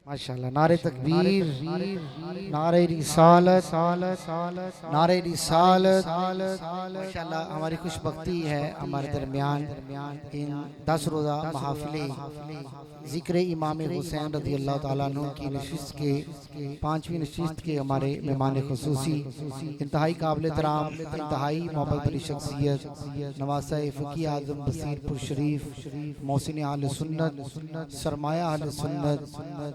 माशाल्लाह। नारे तकबीर, नारे रिसालत, नारे रिसालत। माशाल्लाह हमारी खुशबख्ती है हमारे दरमियान इन 10 रोज़ा महफिल ज़िक्र इमाम हुसैन रज़ी अल्लाह तआला अन्हु की नशिस्त के 5वीं नशिस्त के हमारे मेहमान खुसूसी इंतहाई काबिल एहतराम, इंतहाई मोहब्बत भरी शख्सियत नवासा फ़क़ी आज़म बसीरपुर शरीफ, मोहसिन आले सुन्नत, सरमाया आले सुन्नत,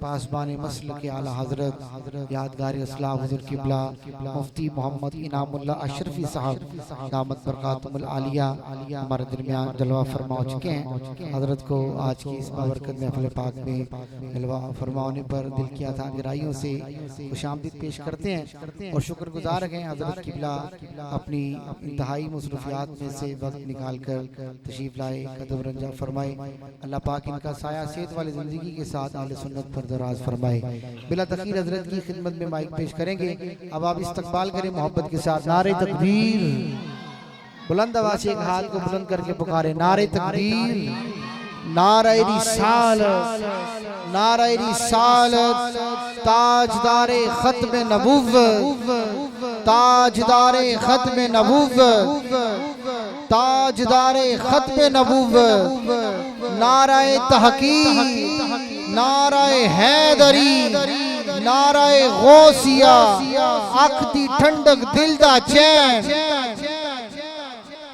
पासबान मसल के आला हज़रत यादगार इस्लाम हुज़ूर क़िबला मुफ्ती मोहम्मद इनामुल्लाह अशरफी साहब दामत बरकातुहुल आलिया हमारे दरमियान जलवा फरमा चुके हैं। हज़रत को आज की इस बाबरकत महफ़िल पाक में जलवा फरमाने पर दिल की अता गहराइयों से खुशामदीद पेश करते हैं और शुक्रगुजार हैं हज़रत क़िबला अपनी इंतहाई मसरूफियात में से वक्त निकाल कर तशरीफ़ लाए, कदम रंजा फरमाए। अल्लाह पाक इनका साया सेहत वाली ज़िंदगी के साथ आले सुन्नत पर दराज फरमाए। बिला तखीर हज़रत की खिदमत में माइक पेश करेंगे। अब आप इस्तकबाल करें मोहब्बत के साथ। नारे तकबीर, बुलंद आवाज़ से एक हाथ को बुलंद करके पुकारे नारे तकबीर, नारे रिसालत, नारे रिसालत। ताजदारे खत्म नबुव्वत, ताजदारे खत्म नबुव्वत, ताजदारे खत्म नबुव्वत। नाराए तहकीक, नाराए हैदरी, नाराए गौसिया। अख दी ठंडक दिल दा चैन,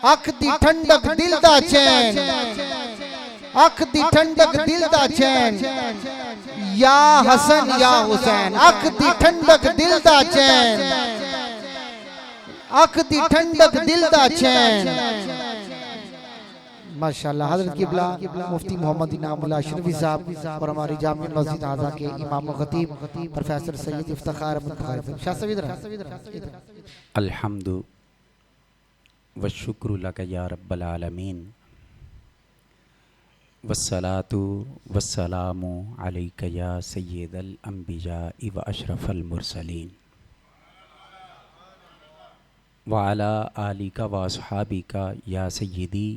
अख दी ठंडक दिल दा चैन, अख दी ठंडक दिल दा चैन। या हसन या हुसैन, अख दी ठंडक दिल दा चैन, अख दी ठंडक दिल दा चैन। माशाल्लाह। हज़रत क़िबला मुफ्ती मोहम्मद इनामुल्लाह अशरफी साहब और हमारी जामिया मस्जिद आज़ा के इमाम खतीब प्रोफेसर सैयद इफ्तिखार अहमद शाह सवीद। अल्हम्दु व शुक्र लक या रब्बल आलमीन वस्सलातु वस्सलामु अलैका या सय्यदल अंबिया व अशरफल मुरसलीन व अला आलिका व अस्हाबिका या सय्यदी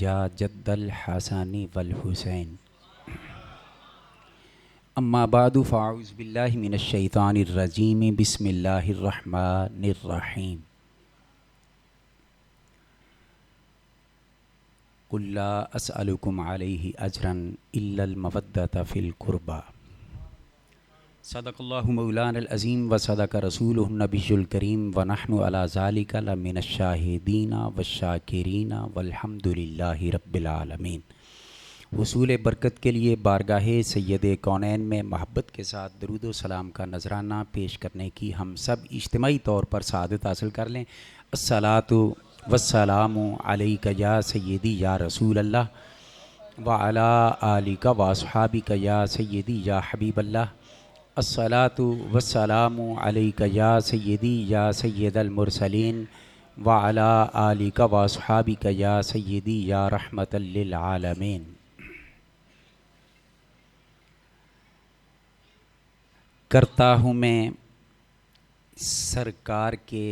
या जद्दल हसनी वल हुसैन। अम्मा बादु फ़ाऊज़ु बिल्लाहि मिनश शैतानिर रजीम बिस्मिल्लाहिर रहमानिर रहीम। कुल ला अस्अलुकुम अलैहि अजरन इल्लल मवद्दत फ़िल क़ुरबा। सदक़ल्लाहु मौलानल अज़ीम व सदक़ रसूलुहुन नबियुल करीम व नहनु अला ज़ालिका लमिनश शाहिदीना वश्शाकिरीना वल्हम्दुलिल्लाहि रब्बिल आलमीन। हुसूल बरकत के लिए बारगाहे सैयद कौनैन में महब्बत के साथ दरूद व सलाम का नजराना पेश करने की हम सब इज्तिमाई तौर पर सआदत हासिल कर लें। अस्सलातु वस्सलामु अलैका या सय्यदी या रसूल अल्लाह व अला आलिका व अस्हाबिका या सय्यदी या हबीब अल्लाह। अस्सलातु वस्सलामु अलैका या सय्यदी या सय्यदल मुरसलीन व अला आलिका व अस्हाबिका या सय्यदी या रहमतल लिल आलमीन। करता हूँ मैं सरकार के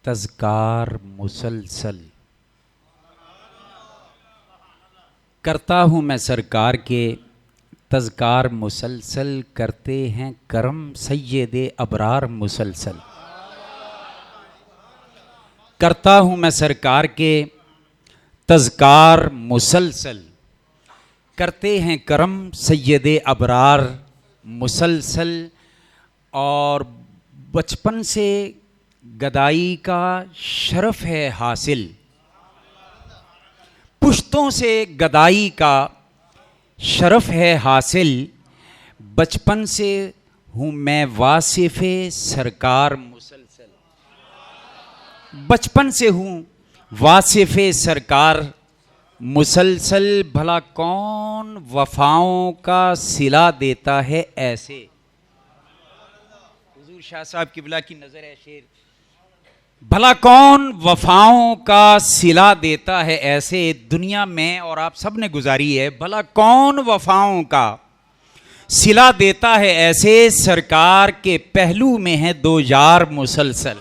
तज़कार मुसलसल, करता हूँ मैं सरकार के तज़कार मुसलसल। करते हैं करम सय्यदे अबरार मुसलसल। करता हूँ मैं सरकार के तज़कार मुसलसल। करते हैं करम सय्यदे अबरार मुसलसल। और बचपन से गदाई का शरफ़ है हासिल, पुश्तों से गदाई का शरफ़ है हासिल। बचपन से हूँ मैं वासिफ़े सरकार मुसलसल। बचपन से हूँ वासिफ़े सरकार मुसलसल। भला कौन वफ़ाओं का सिला देता है ऐसे। हुज़ूर शाह साहब क़िबला की नज़र है शेर। भला कौन वफ़ाओं का सिला देता है ऐसे। दुनिया में और आप सब ने गुजारी है। भला कौन वफ़ाओं का सिला देता है ऐसे। सरकार के पहलू में है दो यार मुसलसल।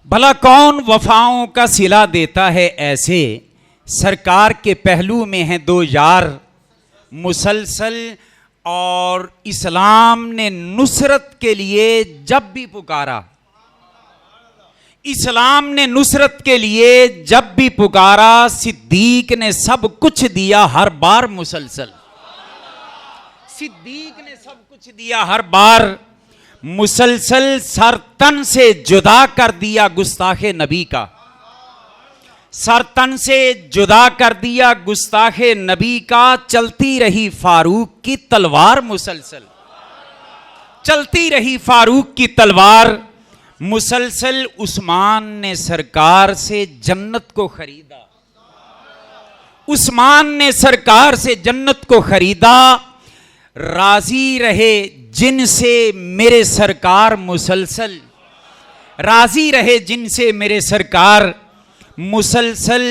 भला कौन वफाओं का सिला देता है ऐसे, सरकार के पहलू में हैं दो यार मुसलसल, और इस्लाम ने नुसरत के लिए जब भी पुकारा, इस्लाम ने नुसरत के लिए जब भी पुकारा, सिद्दीक ने सब कुछ दिया हर बार मुसलसल, सिद्दीक ने सब कुछ दिया हर बार मुसलसल, सर तन से जुदा कर दिया गुस्ताखे नबी का, सर तन से जुदा कर दिया गुस्ताखे नबी का, चलती रही फारूक की तलवार मुसलसल, चलती रही फारूक की तलवार मुसलसल। उस्मान ने सरकार से जन्नत को खरीदा, उस्मान ने सरकार से जन्नत को खरीदा, राजी रहे जिनसे मेरे सरकार मुसलसल, राजी रहे जिनसे मेरे सरकार मुसलसल।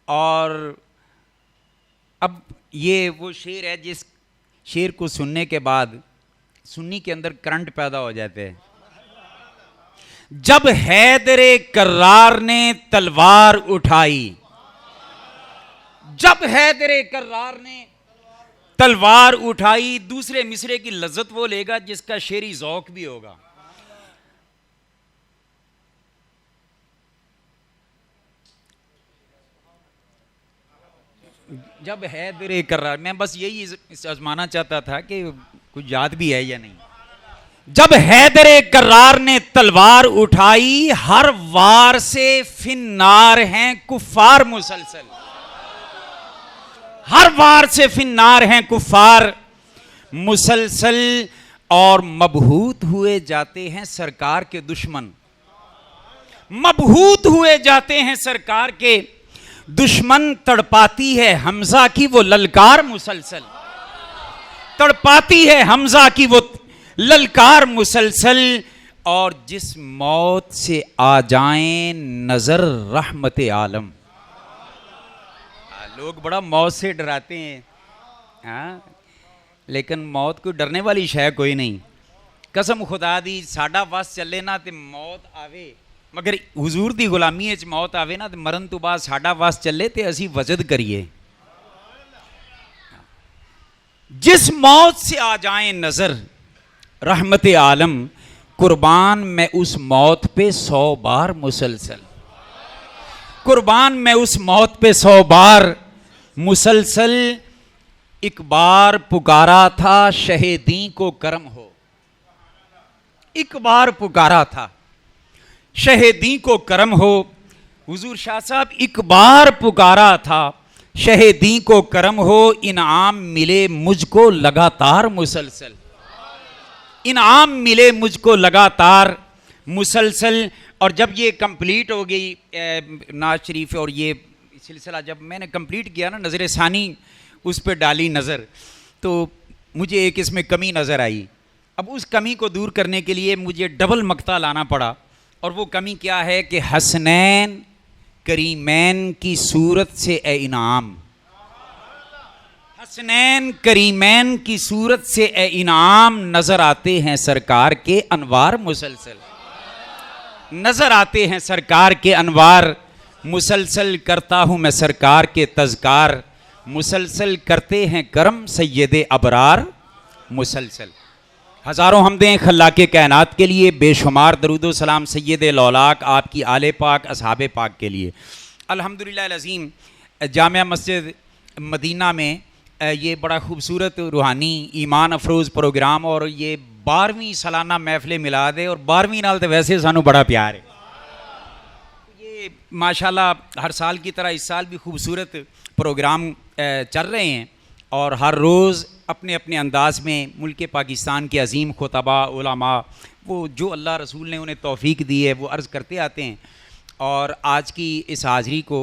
और अब ये वो शेर है जिस शेर को सुनने के बाद सुन्नी के अंदर करंट पैदा हो जाते हैं। जब हैदरे कर्रार ने तलवार उठाई, जब हैदरे कर्रार ने तलवार उठाई, दूसरे मिसरे की लज्जत वो लेगा जिसका शेरी ज़ौक भी होगा। जब हैदरे कर्रार, मैं बस यही आजमाना चाहता था कि कुछ याद भी है या नहीं। जब हैदरे कर्रार ने तलवार उठाई, हर वार से फिन्नार हैं कुफार मुसलसल, हर वार से फिन्नार हैं कुफार मुसलसल। और मबहूत हुए जाते हैं सरकार के दुश्मन, मबहूत हुए जाते हैं सरकार के दुश्मन। तड़पाती है हमजा की वो ललकार मुसलसल, तड़पाती है हमजा की वो ललकार मुसलसल। और जिस मौत से आ जाएं नजर रहमत आलम, लोग बड़ा मौत से डराते हैं, हाँ, लेकिन मौत को डरने वाली शय कोई नहीं। कसम खुदा दी साडा बस चले ना ते मौत आवे, मगर हुजूर दी गुलामी च मौत आवे ना ते मरण तो बाद साडा बस चले ते असी वजद करिए। जिस मौत से आ जाए नजर रहमत आलम, कुर्बान मैं उस मौत पे 100 बार मुसलसल, कुर्बान मैं उस मौत पे 100 बार मुसलसल। एक बार पुकारा था शहीदी को करम हो, एक बार पुकारा था शहीदी को करम हो। हुजूर शाह साहब एक बार पुकारा था शहीदी को करम हो, इनाम मिले मुझको लगातार मुसलसल, इनाम मिले मुझको लगातार मुसलसल। और जब ये कंप्लीट हो गई नाज शरीफ और ये सिलसिला जब मैंने कंप्लीट किया ना, नज़र सानी उस पर डाली नज़र, तो मुझे एक इसमें कमी नज़र आई। अब उस कमी को दूर करने के लिए मुझे डबल मक्ता लाना पड़ा। और वो कमी क्या है कि हसनैन करीमैन की सूरत से ए इनाम, हसनैन करीमैन की सूरत से ए इनाम, नज़र आते हैं सरकार के अनवार मुसलसल, नज़र आते हैं सरकार के अनवार मुसलसल। करता हूँ मैं सरकार के तज़कार, मुसलसल करते हैं करम सैयदे अबरार मुसलसल। हज़ारों हमदें खल्लाके कायनात के लिए, बेशुमार दरूदो सलाम सैयदे लौलाक आपकी आले पाक असहाबे पाक के लिए। अल्हम्दुलिल्लाह अज़ीम, जामिया मस्जिद मदीना में ये बड़ा खूबसूरत रूहानी ईमान अफरोज़ प्रोग्राम और ये 12वीं सालाना महफिल मिलाद है। और 12वीं नाल तो वैसे सानू बड़ा प्यार है। ये माशाल्लाह हर साल की तरह इस साल भी खूबसूरत प्रोग्राम चल रहे हैं और हर रोज़ अपने अपने अंदाज में मुल्क पाकिस्तान के अजीम खुतबा उलमा, वो जो अल्लाह रसूल ने उन्हें तौफीक दी है वो अर्ज़ करते आते हैं। और आज की इस हाज़री को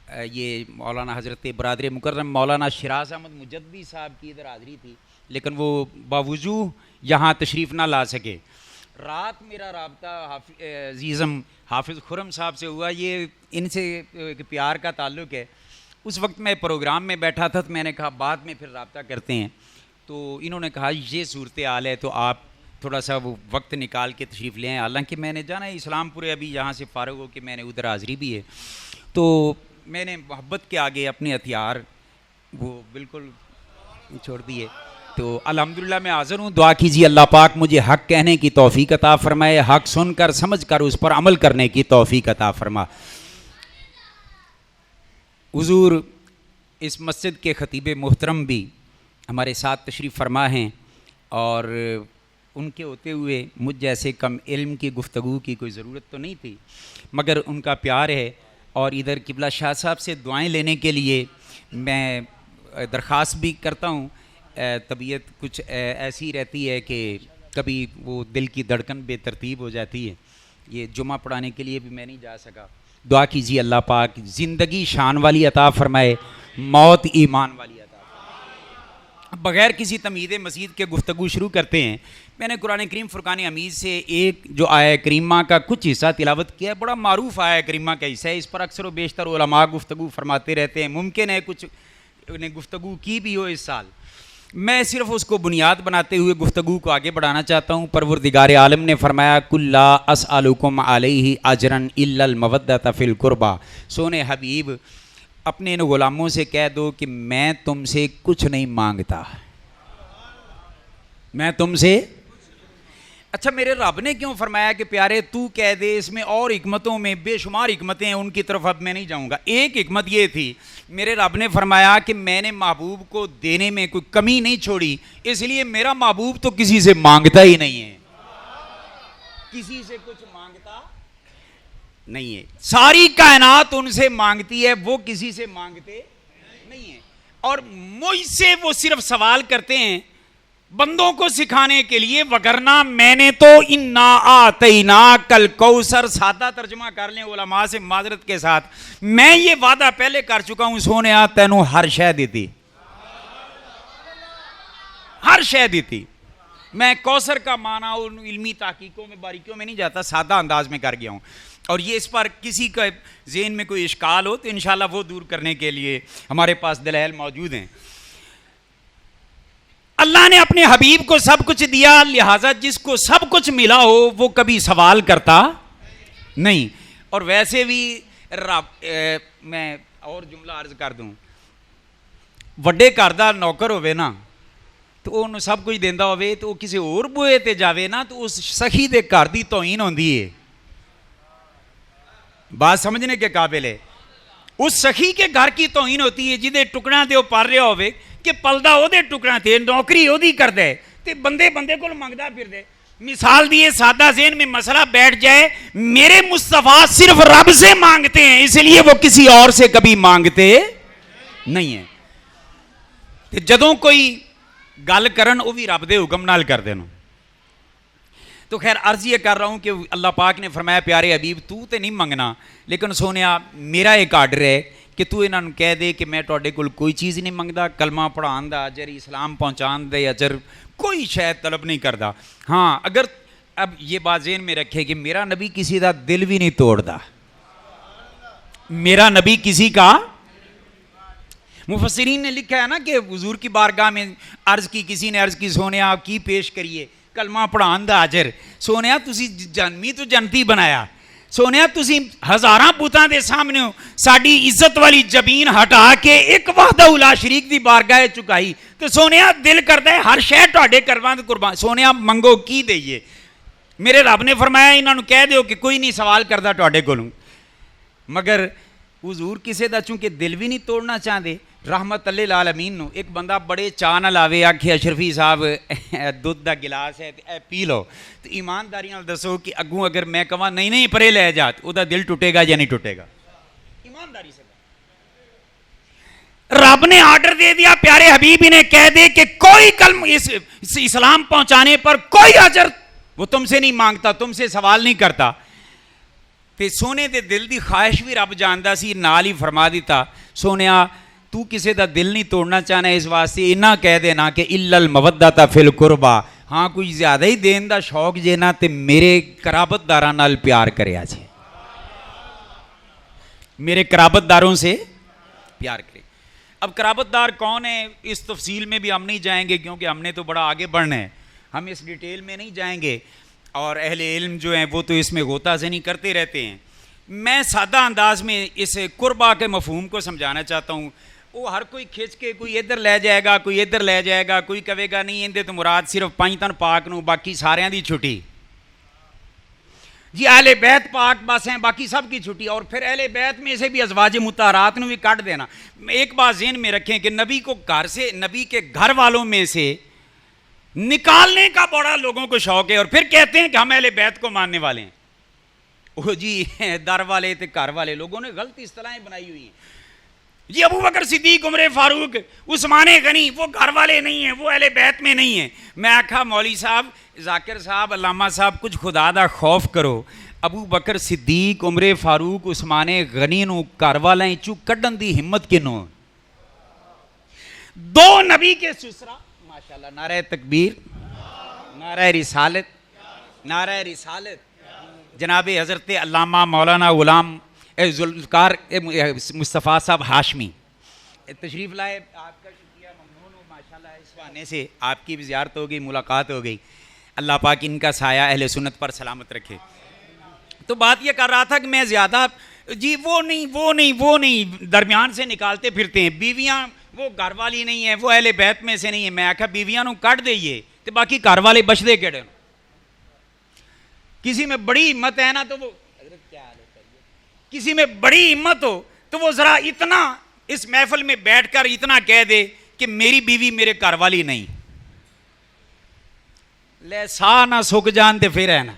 ये मौलाना हज़रत बरादर मुकर्रम मौलाना शिराज अहमद मुजद्दी साहब की इधर हाज़री थी, लेकिन वो बावजूद यहाँ तशरीफ़ ना ला सके। रात मेरा रब्ता अज़ीज़म हाफिज़ खुरम साहब से हुआ, ये इनसे एक प्यार का ताल्लुक़ है। उस वक्त मैं प्रोग्राम में बैठा था तो मैंने कहा बाद में फिर रब्ता करते हैं। तो इन्होंने कहा ये सूरत हाल है तो आप थोड़ा सा वो वक्त निकाल के तशरीफ़ ले आए। हालांकि मैंने जाना है इस्लामपुरे अभी यहाँ से फ़ारग हो कि मैंने उधर हाज़री भी है, तो मैंने मोहब्बत के आगे अपने हथियार वो बिल्कुल छोड़ दिए। तो अल्हम्दुलिल्लाह मैं हाज़िर हूँ। दुआ कीजिए अल्लाह पाक मुझे हक़ कहने की तौफ़ीक अता फ़रमाए, हक़ सुनकर समझकर उस पर अमल करने की तौफ़ीक अता फ़रमा। हुज़ूर इस मस्जिद के ख़तीब मोहतरम भी हमारे साथ तशरीफ़ फरमा हैं, और उनके होते हुए मुझ जैसे कम इल्म की गुफ्तगू की कोई ज़रूरत तो नहीं थी, मगर उनका प्यार है। और इधर किबला शाह साहब से दुआएं लेने के लिए मैं दरख्वास्त भी करता हूँ। तबीयत कुछ ऐसी रहती है कि कभी वो दिल की धड़कन बेतरतीब हो जाती है। ये जुमा पढ़ाने के लिए भी मैं नहीं जा सका। दुआ कीजिए अल्लाह पाक ज़िंदगी शान वाली अता फ़रमाए, मौत ईमान वाली अता फ़रमाए। बग़ैर किसी तमीद मज़ीद के गुफ्तगू शुरू करते हैं। मैंने कुरान करीम फ़ुरक़ान हमीद से एक जो आया करीमा का कुछ हिस्सा तिलावत किया है। बड़ा मारूफ़ आया करीमा का हिस्सा है, इस पर अक्सर व बेशतर उलमा गुफ्तगू फरमाते रहते हैं। मुमकिन है कुछ ने गुफ्तगू की भी हो इस साल। मैं सिर्फ़ उसको बुनियाद बनाते हुए गुफ्तगू को आगे बढ़ाना चाहता हूँ। परवरदिगार आलम ने फरमाया कुल्ला अस्अलुकुम अलैहि अजरन इल्लल मवद्दत फ़िल कुर्बा। सोने हबीब अपने इन ग़ुलामों से कह दो कि मैं तुमसे कुछ नहीं मांगता, मैं तुमसे। अच्छा, मेरे रब ने क्यों फरमाया कि प्यारे तू कह दे? इसमें और हिकमतों में बेशुमार हिकमतें हैं, उनकी तरफ अब मैं नहीं जाऊँगा। एक हिकमत ये थी, मेरे रब ने फरमाया कि मैंने महबूब को देने में कोई कमी नहीं छोड़ी, इसलिए मेरा महबूब तो किसी से मांगता ही नहीं है, किसी से कुछ मांगता नहीं है। सारी कायनात उनसे मांगती है, वो किसी से मांगते नहीं है। और मुझसे वो सिर्फ सवाल करते हैं बंदों को सिखाने के लिए, वगरना मैंने तो इन्ना आतैना कल कौसर, सादा तर्जुमा कर लें उलमा से माजरत के साथ, मैं ये वादा पहले कर चुका हूं, सोने आ तैनू हर शय देती, हर शय देती। मैं कौसर का माना उन इल्मी ताकीकों में बारीकियों में नहीं जाता, सादा अंदाज में कर गया हूं। और ये इस पर किसी का ज़हन में कोई इश्काल हो तो इंशाल्लाह वो दूर करने के लिए हमारे पास दलाइल मौजूद हैं। अल्लाह ने अपने हबीब को सब कुछ दिया, लिहाजा जिसको सब कुछ मिला हो वो कभी सवाल करता नहीं। और वैसे भी मैं और जुमला अर्ज कर दूं, वड्डे घर दा नौकर होवे ना तो उन्होंने सब कुछ देंदा होवे तो किसी और बूहे ते जावे ना तो उस सखी दे घर दी तौहीन होंदी है। बात समझने के काबिल है। उस सखी के घर की तौहीन होती है जिदे टुकड़ा ते पर रहा होवे कि पलदा ओदे टुकड़ा ते, नौकरी ओदी कर दे ते बंदे बंदे को मंगदा फिर दे। मिसाल दिए सादा ज़हन में मसला बैठ जाए, मेरे मुस्तफ़ा सिर्फ रब से मांगते हैं, इसलिए वो किसी और से कभी मांगते नहीं है। ते जदों कोई गल करन वो भी रब दे हुक्म नाल कर देन। तो खैर अर्ज ये कर रहा हूँ कि अल्लाह पाक ने फरमाया प्यारे हबीब तू तो नहीं मंगना, लेकिन सोनिया मेरा एक आर्डर है कि तू इन्होंने कह दे कि मैं तुहाडे कोल कोई चीज़ नहीं मंगदा, कलमा पढ़ाने दा अजर, इस्लाम पहुँचाने दे अजर, कोई शायद तलब नहीं करता। हाँ, अगर अब ये बात ज़हन में रखे कि मेरा नबी किसी का दिल भी नहीं तोड़ता, मेरा नबी किसी का, मुफस्सिरीन ने लिखा है ना कि हुजूर की बारगाह में अर्ज की, किसी ने अर्ज की सोने आप की पेश करिए कलमा पढ़ाने दा अजर। सोने तुसी जन्मी तो जनती बनाया, सोने तुसी हज़ारां पुतां दे सामने साड़ी इज्जत वाली जबीन हटा के एक वहदहू ला शरीक दी बारगाह चुकाई, तो सोने दिल करता है हर शय तुहाडे करवां ते कुर्बान। सोने मंगो की देइए? मेरे रब ने फरमाया इन्होंने कह दो कि कोई नहीं सवाल करता तुहाडे कोलों, मगर हुजूर किसी का चूंकि दिल भी नहीं तोड़ना चाहते। रहमत अल्लिल आलमीन नूं एक बंदा बड़े चाह नाल आवे, आखे अशरफी साहब दुध का गिलास है तो पी लो, तो ईमानदारी नाल दसो कि अगू अगर मैं कहां नहीं नहीं परे लै जा तो उसका दिल टुटेगा या नहीं टुटेगा? ईमानदारी से रब ने आर्डर दे दिया प्यारे हबीब ने कह दे कि कोई कलम इस इस्लाम पहुंचाने पर कोई अजर वो तुमसे नहीं मांगता, तुमसे सवाल नहीं करता। ते सोने दे दिल की ख्वाहिश भी रब जानता सी, नाल ही फरमा दिता सोनिया तू किसी का दिल नहीं तोड़ना चाहना, इस वास्ते इन्ना कह देना कि इल्लल मवद्दत फिल कुर्बा। हाँ, कोई ज़्यादा ही देन का शौक जे ना ते मेरे कराबतदारां नाल प्यार करिया जे, मेरे कराबतदारों से प्यार करे। अब कराबतदार कौन है इस तफसील में भी हम नहीं जाएंगे क्योंकि हमने तो बड़ा आगे बढ़ना है। हम इस डिटेल में नहीं जाएंगे, और अहले इल्म जो हैं वो तो इसमें गोताज़नी करते रहते हैं। मैं सादा अंदाज में इस कुर्बा के मफहूम को समझाना चाहता हूँ। वो हर कोई खिंच के कोई इधर ले जाएगा, कोई इधर ले जाएगा, कोई कहेगा नहीं इंदे तो मुराद सिर्फ 5 तन पाक नू, बाकी सारियां दी छुट्टी जी, अहले बैत पाक बस हैं, बाकी सब की छुट्टी। और फिर अहले बैत में से भी अज़वाज मुताहरात नू भी काट देना। एक बात ज़हन में रखें कि नबी को घर से, नबी के घर वालों में से निकालने का बड़ा लोगों को शौक है, और फिर कहते हैं कि हम अहले बैत को मानने वाले हैं। ओ जी, दर वाले तो घर वाले, लोगों ने गलत इस्तिलाहें बनाई हुई हैं जी। अबू बकर सिद्दीक, उमर फारूक, उस्मान गनी वो घर वाले नहीं हैं, वो अहले बैत में नहीं है। मैं आखा मौली साहब, जाकिर साहब, अल्लामा साहब, कुछ खुदा दा खौफ करो। अबू बकर सिद्दीक, उमर फारूक, उस्मान गनी नू घर वाले चू कड्डन दी हिम्मत किनो? दो नबी के सुसरा, माशाल्लाह, नारे तकबीर, नारे रिसालत, नारे रिसालत। जनाब हज़रत अल्लामा मौलाना गुलाम जुल्फ़िकार मुस्तफ़ा साहब हाशमी तशरीफ़ लाए, आपका शुक्रिया, ममनून हूँ माशाल्लाह। इस बहाने से आपकी भी ज़ियारत हो गई, मुलाकात हो गई। अल्लाह पाक इनका साया अहले सुन्नत पर सलामत रखे। तो बात ये कर रहा था कि मैं ज़्यादा जी वो नहीं दरमियान से निकालते फिरते हैं। बीवियाँ वो घर वाली नहीं है, वो अहले बैत में से नहीं है। मैं आखा बीवियाँ नू कट देइए तो बाकी घर वाले बचदे केड़े। किसी में बड़ी हिम्मत है ना तो वो, किसी में बड़ी हिम्मत हो तो वो जरा इतना इस महफिल में बैठकर इतना कह दे कि मेरी बीवी मेरे घर वाली नहीं, ले सा ना सुख जान ते फिर है ना।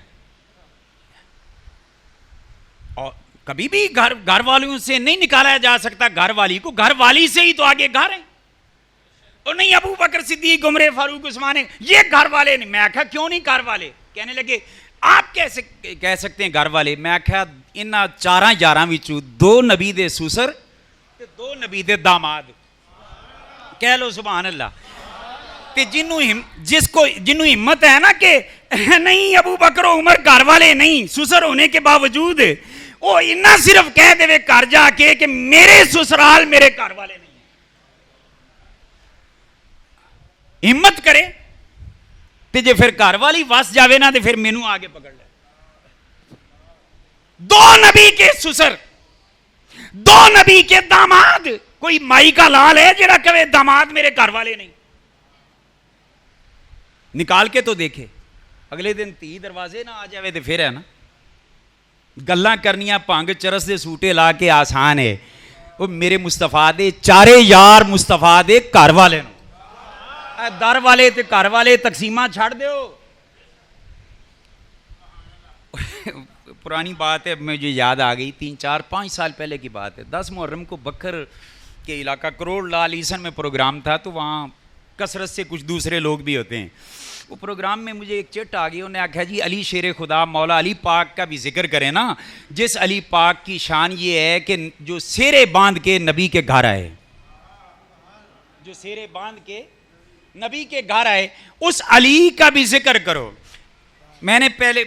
और कभी भी घर वालों से नहीं निकाला जा सकता घर वाली को, घर वाली से ही तो आगे घर है। और नहीं अबू बकर सिद्दीक, उमर फारूक, उस्मान ये घर वाले नहीं। मैं आखा क्यों नहीं घर वाले? कहने लगे आप कैसे कह सकते हैं घर वाले? मैं आख्या इन्हां 4 यारां विचों 2 नबी दे सुसर ते 2 नबी दे दामाद, कह लो सुभान अल्लाह। ते जिन्हों हिम्मत है ना कि नहीं अबू बकर उमर घर वाले नहीं, सुसर होने के बावजूद वो इन्ना सिर्फ कह देवे घर जाके कि मेरे ससुराल मेरे घर वाले नहीं, हिम्मत करे ते जे फिर घर वाली वस जावे ना तो फिर मैनू आगे पकड़ ले। 2 नबी के सुसर, 2 नबी के दामाद, कोई माई का लाल है जेड़ा कहे दामाद मेरे घर वाले नहीं? निकाल के तो देखे, अगले दिन धी दरवाजे ना आ जावे तो फिर है ना। गल्लां करनियां भंग चरस दे सूटे ला के आसान है। वो मेरे मुस्तफा दे 4 यार मुस्तफा दे घर वाले दर वाले ते घर वाले तकसीमा छाड़ दो। पुरानी बात है, मुझे याद आ गई, 3, 4, 5 साल पहले की बात है। 10 मुहर्रम को बकर के इलाका करोड़ लाल ईसन में प्रोग्राम था, तो वहाँ कसरत से कुछ दूसरे लोग भी होते हैं। वो प्रोग्राम में मुझे एक चिट आ गई, उन्हें आख्या जी अली शेर खुदा मौला अली पाक का भी जिक्र करें ना, जिस अली पाक की शान ये है कि जो सेरे बांध के नबी के घर आए, जो सेरे बांध के नबी के घर आए, उस अली का भी जिक्र करो। मैंने पहले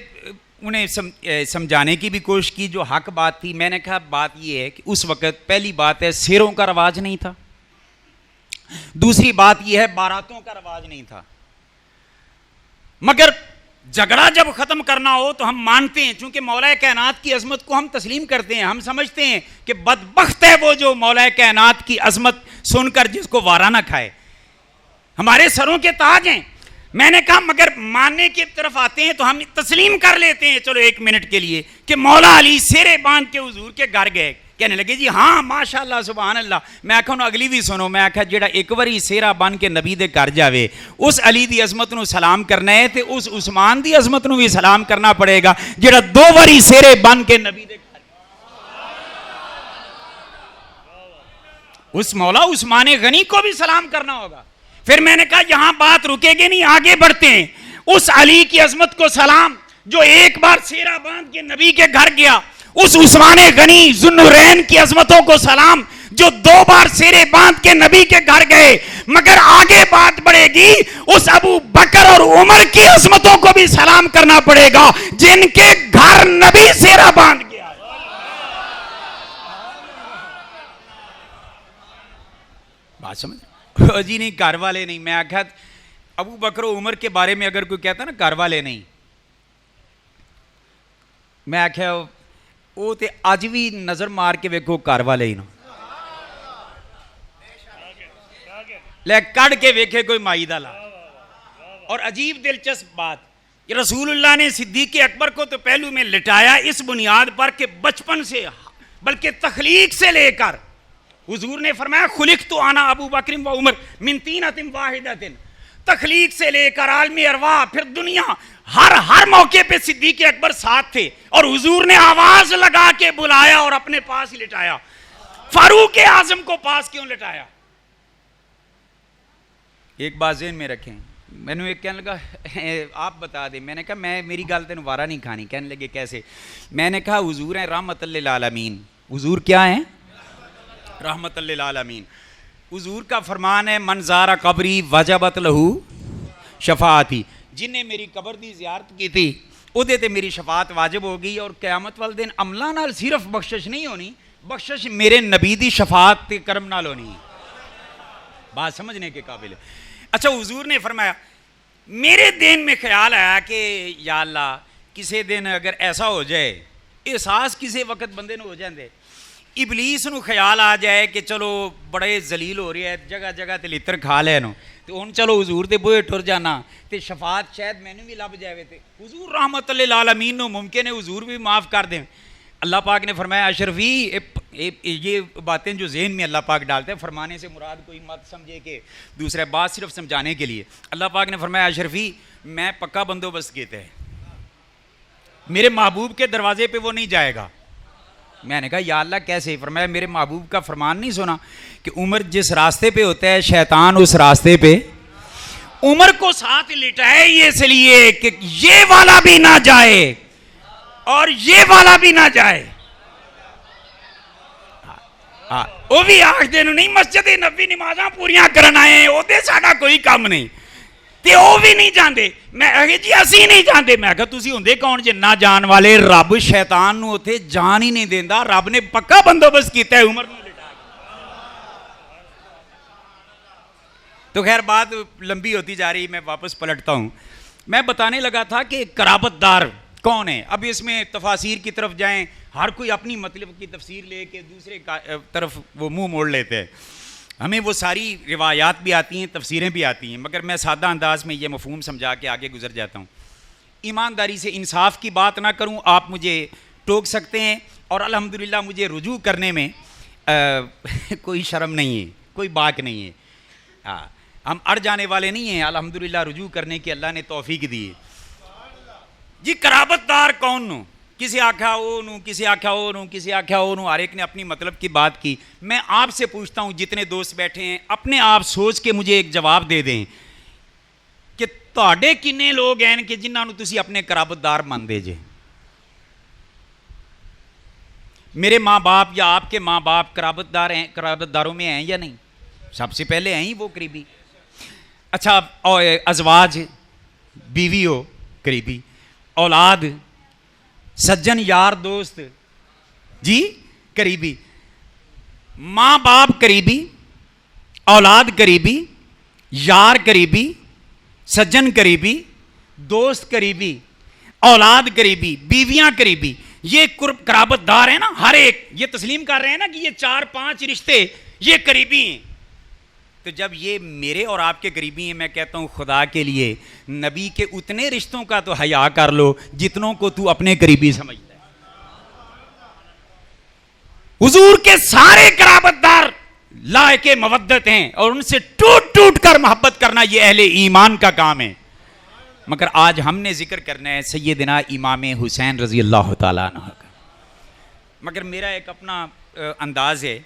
उन्हें समझाने की भी कोशिश की, जो हक बात थी। मैंने कहा बात यह है कि उस वक़्त पहली बात है शेरों का रवाज नहीं था, दूसरी बात यह है बारातों का रवाज नहीं था। मगर झगड़ा जब ख़त्म करना हो तो हम मानते हैं, चूंकि मौला कायनात की अजमत को हम तस्लीम करते हैं। हम समझते हैं कि बदबख्त है वो जो मौला कायनात की अजमत सुनकर जिसको वारा ना खाए। हमारे सरों के ताज हैं। मैंने कहा मगर मानने की तरफ आते हैं तो हम तस्लीम कर लेते हैं, चलो 1 मिनट के लिए, कि मौला अली सेरे बांध के हुजूर के घर गए। कहने लगे जी हाँ माशाअल्लाह सुभान अल्लाह। मैं आखा अगली भी सुनो। मैं आखा जेड़ा एक बारी सेरा बन के नबी दे घर जावे, उस अली दी अजमत नू सलाम करना है, तो उस उस्मान दी अजमत नू भी सलाम करना पड़ेगा जेड़ा 2 बारी सेरे बन के नबी दे घर। उस मौला उस्मान गनी को भी सलाम करना होगा। फिर मैंने कहा यहां बात रुकेगी नहीं, आगे बढ़ते हैं। उस अली की अजमत को सलाम जो एक बार सेरा बांध के नबी के घर गया, उस उस्मान गनी जुन्नुरैन की अजमतों को सलाम जो 2 बार सेरे बांध के नबी के घर गए। मगर आगे बात बढ़ेगी, उस अबू बकर और उमर की अजमतों को भी सलाम करना पड़ेगा जिनके घर नबी सेरा बांध गया। बात समझ जी? नहीं घर वाले नहीं। मैं आखा अबू बकर उमर के बारे में अगर कोई कहता ना घर वाले नहीं, मैं आख्या वो तो अज भी नज़र मार के वेखो घर वाले ही ना, ले कड़ के वेखे कोई माई दा ला। और अजीब दिलचस्प बात, रसूलुल्लाह ने सिद्दीक़ अकबर को तो पहलू में लिटाया इस बुनियाद पर कि बचपन से बल्कि तखलीक से लेकर हुजूर ने फरमाया खुलिक तो आना अबू बकर व उमर मिन तीनतिन वाहिदतिन, तखलीक से लेकर आलमी अरवा फिर दुनिया हर मौके पे सिद्दीक़ अकबर साथ थे। और हुजूर ने आवाज लगा के बुलाया और अपने पास ही लिटाया। फारूक आजम को पास क्यों लिटाया? एक बात ज़हन में रखें, मैंने एक कहने लगा आप बता दें, मैंने कहा मैं मेरी गल तेन वारा नहीं खानी। कहने लगे कैसे? मैंने कहा हुजूर हैं रहमतुल लिल आलमीन। हुजूर क्या हैं? रहमतुल लिल आलमीन। हुजूर का फरमान है मन ज़ारा कब्री वजबत लहू शफाअती, जिन्हें मेरी कब्र की ज़ियारत की थी उहदे ते मेरी शफात वाजिब हो गई। और क़यामत वाले दिन अमला नाल सिर्फ बख्शिश नहीं होनी, बख्शिश मेरे नबी दी शफात ते करम नाल होनी। बात समझने के काबिल है। अच्छा, हुजूर ने फरमाया मेरे दिन में ख्याल आया कि या अल्लाह किसी दिन अगर ऐसा हो जाए, एहसास किसी वक्त बंदे नूं हो जाते, इबलीस नूं ख्याल आ जाए कि चलो बड़े जलील हो रही है, जगह जगह ते लित्र खा लैन, तो हुण चलो हुजूर दे बूहे टुर जाना ते शफात शायद मैनूं भी लभ जाए। तो हुजूर रहमतुल लिल आलमीन नूं मुमकिन है हुजूर भी माफ़ कर दें। अल्लाह पाक ने फरमाया अशरफी ये बातें जो जहन में अल्लाह पाक डालते हैं, फरमाने से मुराद कोई मत समझे कि दूसरा बात सिर्फ समझाने के लिए। अल्लाह पाक ने फरमाया अशरफी मैं पक्का बंदोबस्त किया है, मेरे महबूब के दरवाजे पे वो नहीं जाएगा। मैंने कहा या अल्लाह कैसे? फरमाया मेरे महबूब का फरमान नहीं सुना कि उमर जिस रास्ते पे होता है शैतान उस रास्ते पे उमर को साथ लिटाए, ये इसलिए कि ये वाला भी ना जाए और ये वाला भी ना जाए। वो भी आखते नहीं मस्जिद नबी नमाज़ां पूरियां करन आए, ओदे साडा कोई काम नहीं, ते वो भी नहीं जाते। मैं कहा जी असी नहीं जाते। मैं कहा तुसी हुंदे कौन जे ना जान वाले? रब शैतान नूं उत्थे जान ही नहीं देंदा। रब ने पक्का बंदोबस्त किया है उमर नूं लिटा के। तो खैर बात लंबी होती जा रही, मैं वापस पलटता हूं। मैं बताने लगा था कि कराबतदार कौन है। अब इसमें तफासीर की तरफ जाएं, हर कोई अपनी मतलब की तफसीर लेके दूसरे तरफ वो मुंह मोड़ लेते हैं। हमें वो सारी रिवायात भी आती हैं, तफसीरें भी आती हैं, मगर मैं सादा अंदाज में ये मफहूम समझा के आगे गुजर जाता हूँ। ईमानदारी से इंसाफ की बात ना करूँ, आप मुझे टोक सकते हैं और अल्हम्दुलिल्लाह मुझे रुजू करने में कोई शर्म नहीं है, कोई बाक नहीं है। हाँ, हम अड़ जाने वाले नहीं हैं, अल्हम्दुलिल्लाह रुजू करने की अल्लाह ने तौफीक दी है। जी कराबतदार कौन नो? किसी आख्या ओ नू, किसी आख्या ओ नू, किसी आख्या ओ नू, हर एक ने अपनी मतलब की बात की। मैं आपसे पूछता हूँ, जितने दोस्त बैठे हैं अपने आप सोच के मुझे एक जवाब दे दें कि तुहाडे किन्ने लोग हैं कि जिन्हां नू तुसी अपने कराबतदार मानदे जे? मेरे माँ बाप या आपके माँ बाप कराबतदार हैं, कराबतदारों में हैं या नहीं? सबसे पहले हैं ही वो करीबी। अच्छा, अजवाज बीवी हो करीबी, औलाद सज्जन यार दोस्त जी करीबी, माँ बाप करीबी, औलाद करीबी, यार करीबी, सज्जन करीबी, दोस्त करीबी, औलाद करीबी, बीवियां करीबी, ये कराबतदार है ना। हर एक ये तस्लीम कर रहे हैं ना कि ये 4-5 रिश्ते ये करीबी हैं। तो जब ये मेरे और आपके करीबी हैं, मैं कहता हूँ खुदा के लिए नबी के उतने रिश्तों का तो हया कर लो जितनों को तू अपने करीबी समझता है। हुजूर के सारे कराबतदार लायके मवद्दत हैं और उनसे टूट टूट कर मोहब्बत करना ये अहले ईमान का काम है। मगर आज हमने जिक्र करना है सैयदना इमाम हुसैन रजी अल्लाह तआला अन्हु का। मगर मेरा एक अपना अंदाज है,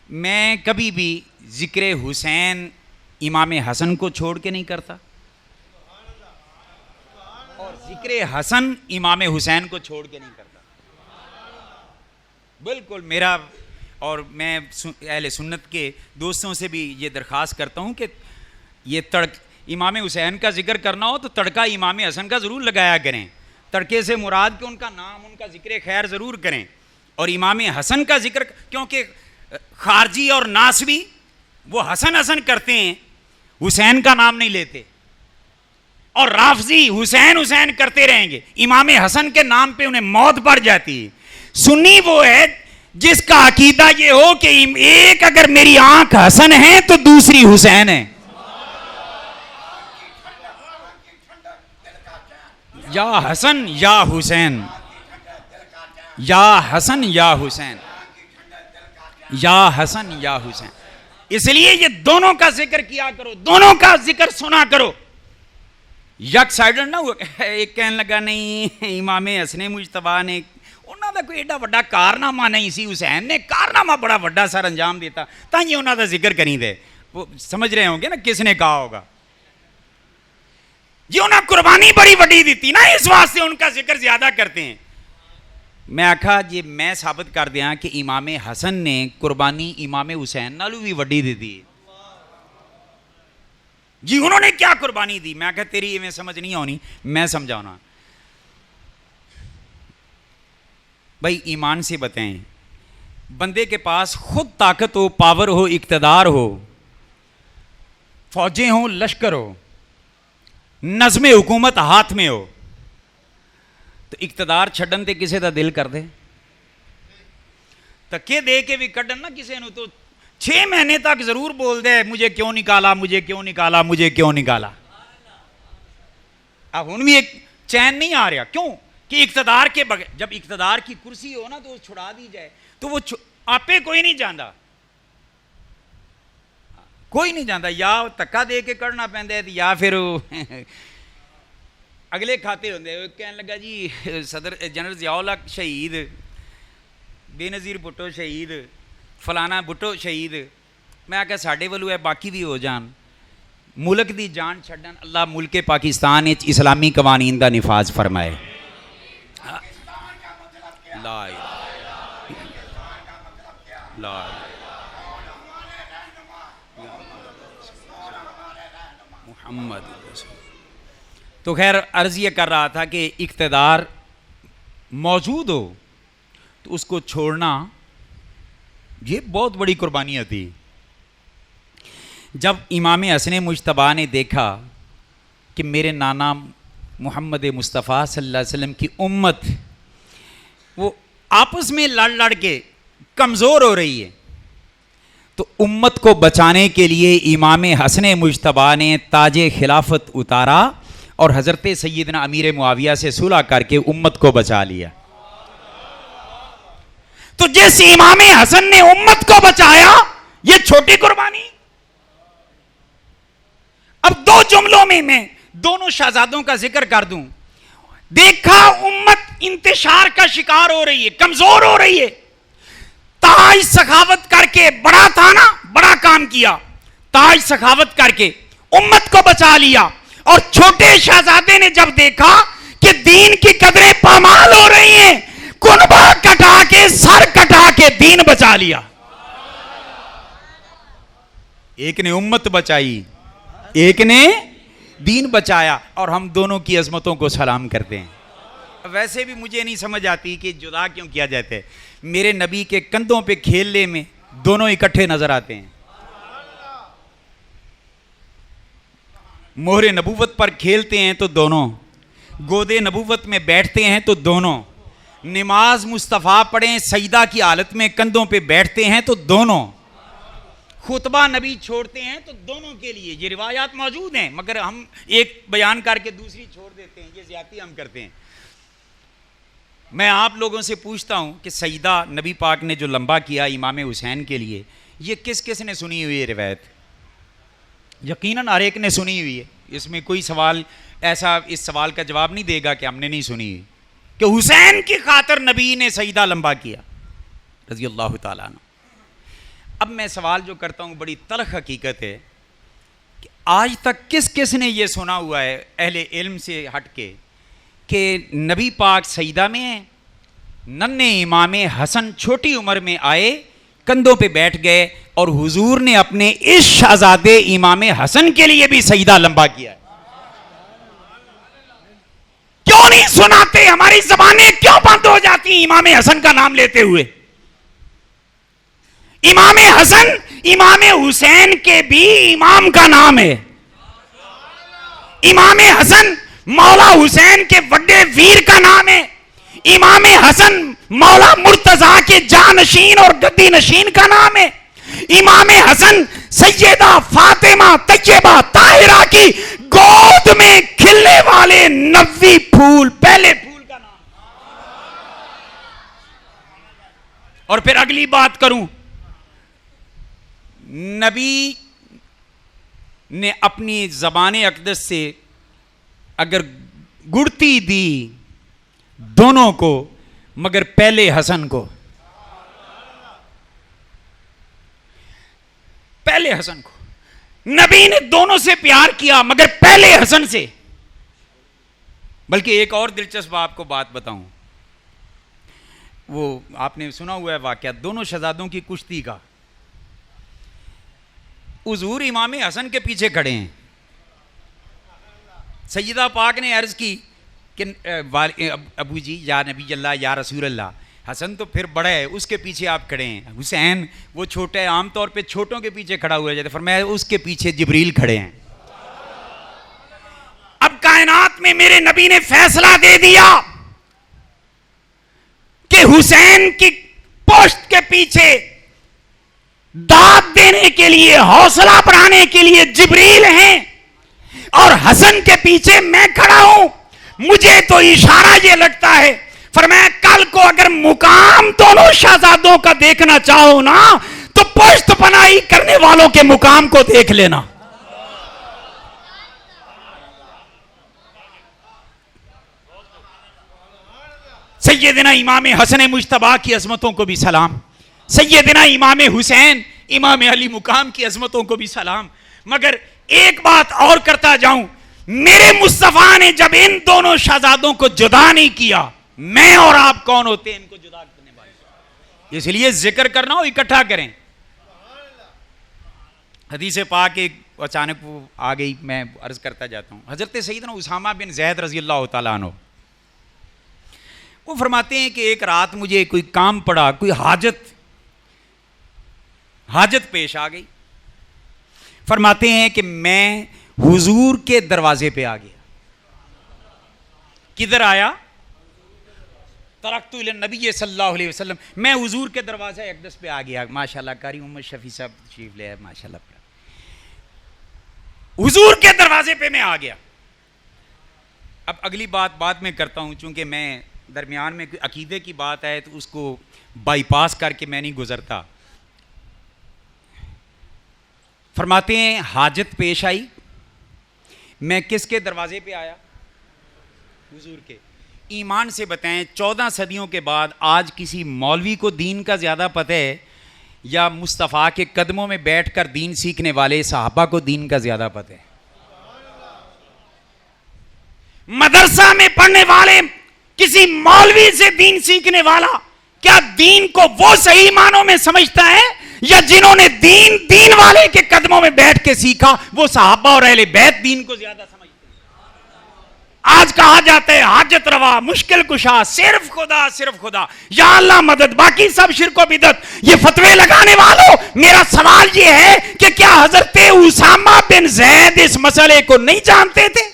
मैं कभी भी जिक्र हुसैन इमाम हसन को छोड़ के नहीं करता और जिक्र हसन इमाम हुसैन को छोड़ के नहीं करता। बिल्कुल मेरा और मैं अहले सुन्नत के दोस्तों से भी ये दरख्वास्त करता हूँ कि ये इमाम हुसैन का जिक्र करना हो तो तड़का इमाम हसन का ज़रूर लगाया करें। तड़के से मुराद के उनका नाम, उनका जिक्र खैर ज़रूर करें। और इमाम हसन का जिक्र, क्योंकि खारजी और नासवी वो हसन हसन करते हैं, हुसैन का नाम नहीं लेते। और राफजी हुसैन हुसैन करते रहेंगे, इमाम हसन के नाम पे उन्हें मौत पड़ जाती है। सुन्नी वो है जिसका अकीदा ये हो कि एक अगर मेरी आंख हसन है तो दूसरी हुसैन है। या हसन या हुसैन, या हसन या हुसैन, या हसन या हुसैन। इसलिए ये दोनों का जिक्र किया करो, दोनों का जिक्र सुना करो। यक साइडर ना हुआ एक कहने लगा नहीं इमाम हसन मुजतबा ने उन्हों का कोई एडा वड्डा कारनामा नहीं सी, हुसैन ने कारनामा बड़ा वड्डा सारा अंजाम देता, तां उन्हों का जिक्र करी दे। वो समझ रहे होंगे ना किसने कहा होगा, जी उन्हें कुर्बानी बड़ी वड्डी दी ना, इस वास्ते उनका जिक्र ज्यादा करते हैं। मैं आखा जी मैं साबित कर दिया कि इमाम हसन ने कुर्बानी इमाम हुसैन नालू भी वड्डी दी थी जी। उन्होंने क्या कुर्बानी दी? मैं आखा तेरी इवें समझ नहीं आनी, मैं समझाना। भाई ईमान से बताएं, बंदे के पास खुद ताकत हो, पावर हो, इक्तदार हो, फौजें हो, लश्कर हो, नज़्म हुकूमत हाथ में हो, तो इक्तदार छड्डन ते किसी का दिल कर दे, धक्के दे के भी कड्डन ना किसी ने, तो 6 महीने तक जरूर बोल दे मुझे क्यों निकाला, मुझे क्यों निकाला, मुझे क्यों निकाला। अब उन भी एक चैन नहीं आ रहा, क्यों कि इक्तदार के बगैर, जब इक्तदार की कुर्सी हो ना तो छुड़ा दी जाए तो वो आपे कोई नहीं जानता, कोई नहीं जानता, या धक्का दे के करना पैंदा है या फिर अगले खाते होंगे। कहने लगा जी सदर जनरल ज़ियाउल हक शहीद, बेनज़ीर भुट्टो शहीद, फलाना भुट्टो शहीद। मैं आख्या साढ़े वालों है बाकी भी हो जान, मुल्क दी जान छड्डन, अल्लाह मुल्के पाकिस्तान इस्लामी कवानीन दा निफाज फरमाए। मुहम्मद। तो खैर अर्ज़ ये कर रहा था कि इक़्तिदार मौजूद हो तो उसको छोड़ना ये बहुत बड़ी कुर्बानी होती। जब इमाम हसन मुजतबा ने देखा कि मेरे नाना मोहम्मद मुस्तफ़ा सल्लल्लाहु अलैहि वसल्लम की उम्मत वो आपस में लड़ लड़ के कमज़ोर हो रही है, तो उम्मत को बचाने के लिए इमाम हसन मुजतबा ने ताजे खिलाफत उतारा और हज़रत सैयदना अमीर मुआविया से सुलह करके उम्मत को बचा लिया। तो जिस इमाम हसन ने उम्मत को बचाया, ये छोटी कुर्बानी। अब 2 जुमलों में मैं दोनों शहजादों का जिक्र कर दूं। देखा उम्मत इंतशार का शिकार हो रही है, कमजोर हो रही है, ताज सखावत करके, बड़ा था ना, बड़ा काम किया, ताज सखावत करके उम्मत को बचा लिया। और छोटे शहजादे ने जब देखा कि दीन की कदरें पामाल हो रही हैं, कुनबा कटा के, सर कटा के दीन बचा लिया। एक ने उम्मत बचाई, एक ने दीन बचाया, और हम दोनों की अजमतों को सलाम करते हैं। वैसे भी मुझे नहीं समझ आती कि जुदा क्यों किया जाता है। मेरे नबी के कंधों पे खेलने में दोनों इकट्ठे नजर आते हैं, मोहरे नबूवत पर खेलते हैं तो दोनों, गोदे नबूवत में बैठते हैं तो दोनों, नमाज मुस्तफ़ा पढ़ें सजदा की हालत में कंधों पे बैठते हैं तो दोनों, खुतबा नबी छोड़ते हैं तो दोनों के लिए। ये रिवायात मौजूद हैं, मगर हम एक बयान करके दूसरी छोड़ देते हैं, ये ज़्यादती हम करते हैं। मैं आप लोगों से पूछता हूं कि सजदा नबी पाक ने जो लंबा किया इमाम हुसैन के लिए, ये किस किस ने सुनी हुई है रिवायत? यकीनन हर एक ने सुनी हुई है, इसमें कोई सवाल ऐसा इस सवाल का जवाब नहीं देगा कि हमने नहीं सुनी हुई कि हुसैन की खातिर नबी ने सजदा लंबा किया रज़ी अल्लाह ताला अन्हु। अब मैं सवाल जो करता हूँ, बड़ी तल्ख हकीकत है कि आज तक किस किस ने यह सुना हुआ है अहले इल्म से हट के कि नबी पाक सजदा में हैं, नन्हे इमाम हसन छोटी उम्र में आए, कंधों पे बैठ गए और हुजूर ने अपने इस शहजादे इमाम हसन के लिए भी सजदा लंबा किया। क्यों नहीं सुनाते? हमारी ज़बानें क्यों बंद हो जाती इमाम हसन का नाम लेते हुए? इमाम हसन इमाम हुसैन के भी इमाम का नाम है। इमाम हसन मौला हुसैन के बड़े वीर का नाम है। इमाम हसन मौला मुर्तजा के जानशीन और गद्दी नशीन का नाम है। इमाम हसन सैयदा फातिमा तैयबा ताहिरा की गोद में खिलने वाले नबी फूल, पहले फूल का नाम। और फिर अगली बात करूं, नबी ने अपनी ज़बान अक़दस से अगर गुड़ती दी दोनों को, मगर पहले हसन को, पहले हसन को। नबी ने दोनों से प्यार किया मगर पहले हसन से। बल्कि एक और दिलचस्प आपको बात बताऊं, वो आपने सुना हुआ है वाकया दोनों शहजादों की कुश्ती का। हुजूर इमाम हसन के पीछे खड़े हैं। सैयदा पाक ने अर्ज की कि अबू जी या नबी अल्लाह या रसूल अल्लाह, हसन तो फिर बड़ा है, उसके पीछे आप खड़े हैं। हुसैन वो छोटा है, आमतौर पे छोटों के पीछे खड़ा हुआ जाता है, फरमाया उसके पीछे जिब्रील खड़े हैं। अब कायनात में मेरे नबी ने फैसला दे दिया कि हुसैन की पोस्ट के पीछे दाद देने के लिए, हौसला बढ़ाने के लिए जिब्रील हैं और हसन के पीछे मैं खड़ा हूं। मुझे तो इशारा ये लगता है, फरमाया कल को अगर मुकाम दोनों शहजादों का देखना चाहो ना, तो पुश्त पनाही करने वालों के मुकाम को देख लेना। सैयदना इमाम हसन मुज्तबा की अजमतों को भी सलाम, सैयदना इमाम हुसैन इमाम अली मुकाम की अजमतों को भी सलाम। मगर एक बात और करता जाऊं, मेरे मुस्तफा ने जब इन दोनों शहजादों को जुदा नहीं किया, मैं और आप कौन होते हैं इनको जुदा करने वाले? इसलिए जिक्र करना हो इकट्ठा करें। हदीस पाक एक अचानक वो आ गई, मैं अर्ज करता जाता हूं। हजरत सैयदना उसामा बिन ज़ैद रज़ी अल्लाह तआला अन्हु वो फरमाते हैं कि एक रात मुझे कोई काम पड़ा, कोई हाजत पेश आ गई। फरमाते हैं कि मैं हुजूर के दरवाजे पे आ गया। किधर आया? तरक्तु इला नबी सल्लल्लाहु अलैहि वसल्लम, मैं हुजूर के दरवाजे अक़दस पे आ गया। माशाल्लाह कारी मोहम्मद शफी साहब तशरीफ ले आए, माशाल्लाह। हुजूर के दरवाजे पे मैं आ गया। अब अगली बात बाद में करता हूं, चूंकि मैं दरमियान में अकीदे की बात है तो उसको बाईपास करके मैं नहीं गुजरता। फरमाते हैं हाजत पेश आई, मैं किसके दरवाजे पे आया? हुजूर के। ईमान से बताएं, 14 सदियों के बाद आज किसी मौलवी को दीन का ज़्यादा पता है या मुस्तफ़ा के कदमों में बैठकर दीन सीखने वाले सहाबा को दीन का ज़्यादा पता है? मदरसा में पढ़ने वाले किसी मौलवी से दीन सीखने वाला क्या दीन को वो सही मानों में समझता है, या जिन्होंने दीन वाले के कदमों में बैठ के सीखा वो सहाबा और अहले बैत दीन को ज्यादा समझते हैं? आज कहा जाता है हाजत रवा, मुश्किल कुशा, सिर्फ खुदा, या अल्लाह मदद, बाकी सब शिर्क व बिदअत। ये फतवे लगाने वालों, मेरा सवाल ये है कि क्या हजरत उसामा बिन ज़ैद इस मसले को नहीं जानते थे?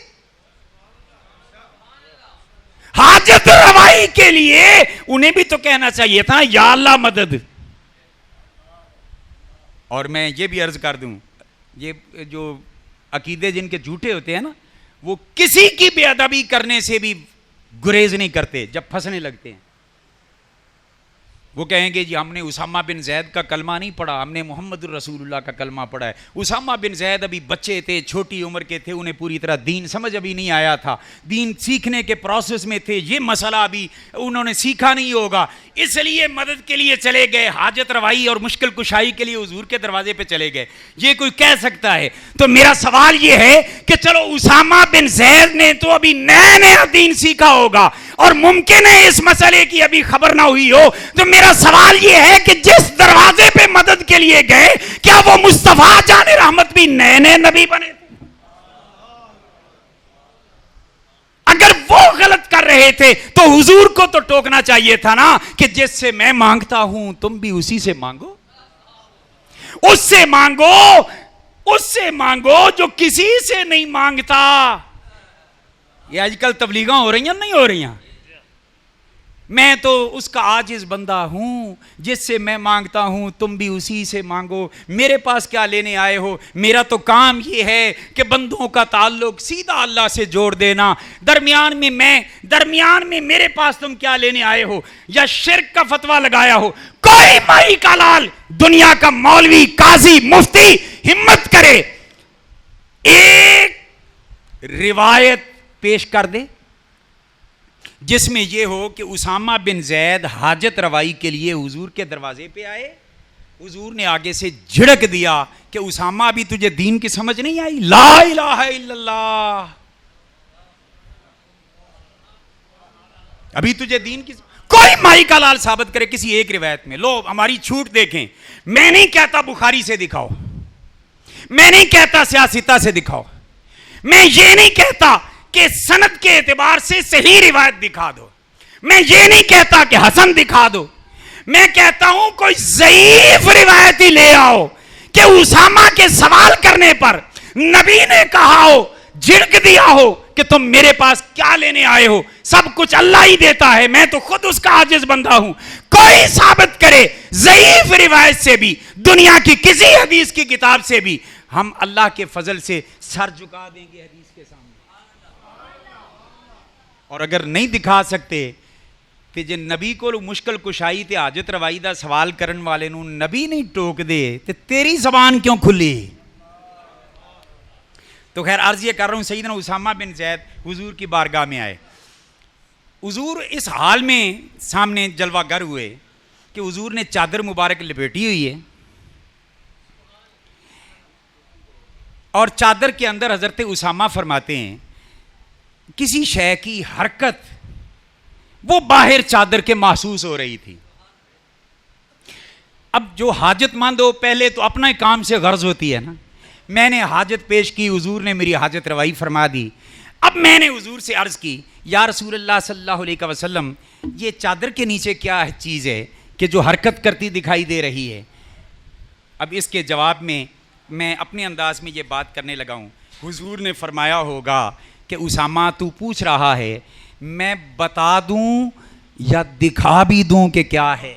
हाजत रवाई के लिए उन्हें भी तो कहना चाहिए था या अल्लाह मदद। और मैं ये भी अर्ज कर दूं, ये जो अकीदे जिनके झूठे होते हैं ना, वो किसी की बेअदबी करने से भी गुरेज नहीं करते जब फंसने लगते हैं। वो कहेंगे जी हमने उसामा बिन ज़ैद का कलमा नहीं पढ़ा, हमने मोहम्मदुर रसूलुल्लाह का कलमा पढ़ा है। उसामा बिन ज़ैद अभी बच्चे थे, छोटी उम्र के थे, उन्हें पूरी तरह दीन समझ अभी नहीं आया था, दीन सीखने के प्रोसेस में थे, ये मसला अभी उन्होंने सीखा नहीं होगा, इसलिए मदद के लिए चले गए, हाजत रवाई और मुश्किल कुशाई के लिए हुजूर के दरवाजे पे चले गए। ये कोई कह सकता है? तो मेरा सवाल ये है कि चलो उसामा बिन ज़ैद ने तो अभी नया नया दीन सीखा होगा और मुमकिन है इस मसले की अभी खबर ना हुई हो, तो मेरा सवाल यह है कि जिस दरवाजे पे मदद के लिए गए, क्या वो मुस्तफा जाने रहमत भी नए नए नबी बने थे? अगर वो गलत कर रहे थे तो हुजूर को तो टोकना चाहिए था ना कि जिससे मैं मांगता हूं तुम भी उसी से मांगो, उससे मांगो जो किसी से नहीं मांगता। ये आजकल तबलीगा हो रही हैं नहीं हो रही हैं? मैं तो उसका आजिज बंदा हूं, जिससे मैं मांगता हूं तुम भी उसी से मांगो, मेरे पास क्या लेने आए हो? मेरा तो काम ये है कि बंदों का ताल्लुक सीधा अल्लाह से जोड़ देना, दरमियान में मेरे पास तुम क्या लेने आए हो? या शिर्क का फतवा लगाया हो? कोई माई का लाल, दुनिया का मौलवी, काजी, मुफ्ती हिम्मत करे एक रिवायत पेश कर दे जिसमें यह हो कि उसामा बिन जैद हाजत रवाई के लिए हुजूर के दरवाजे पे आए, हुजूर ने आगे से झिड़क दिया कि उसामा अभी तुझे दीन की समझ नहीं आई, ला इलाहा इल्लल्लाह, अभी तुझे दीन की। कोई माई का लाल साबित करे किसी एक रिवायत में। लो हमारी छूट देखें, मैं नहीं कहता बुखारी से दिखाओ, मैं नहीं कहता सियासिता से दिखाओ, मैं ये नहीं कहता कि सनद के एतबार से सही रिवायत दिखा दो, मैं ये नहीं कहता कि हसन दिखा दो, मैं कहता हूं कोई ज़ईफ रिवायत ही ले आओ कि उसामा के सवाल करने पर नबी ने कहा हो, झिड़क दिया हो कि तुम मेरे पास क्या लेने आए हो, सब कुछ अल्लाह ही देता है, मैं तो खुद उसका आजिज बंदा हूं। कोई साबित करे ज़ईफ रिवायत से भी, दुनिया की किसी हदीस की किताब से भी, हम अल्लाह के फजल से सर झुका देंगे हदीस के सामने। और अगर नहीं दिखा सकते तो जे नबी को मुश्किल कुशाई ते हाजत रवाई दा सवाल करन वाले नूं नबी नहीं टोक दे ते तेरी जबान क्यों खुली? तो खैर अर्ज ये कर रहा हूं, सईदना उसामा बिन जैद हुजूर की बारगाह में आए। हुजूर इस हाल में सामने जलवागर हुए कि हुजूर ने चादर मुबारक लपेटी हुई है और चादर के अंदर हजरत उसामा फरमाते हैं किसी शय की हरकत वो बाहर चादर के महसूस हो रही थी। अब जो हाजतमंद हो पहले तो अपना ही काम से गर्ज होती है ना, मैंने हाजत पेश की, हुजूर ने मेरी हाजत रवाई फरमा दी। अब मैंने हुजूर से अर्ज की, या रसूल अल्लाह सल्लल्लाहु अलैहि वसल्लम, ये चादर के नीचे क्या चीज़ है कि जो हरकत करती दिखाई दे रही है? अब इसके जवाब में मैं अपने अंदाज में ये बात करने लगा हूँ। हुजूर ने फरमाया होगा कि उसामा तू पूछ रहा है, मैं बता दूं या दिखा भी दूं कि क्या है?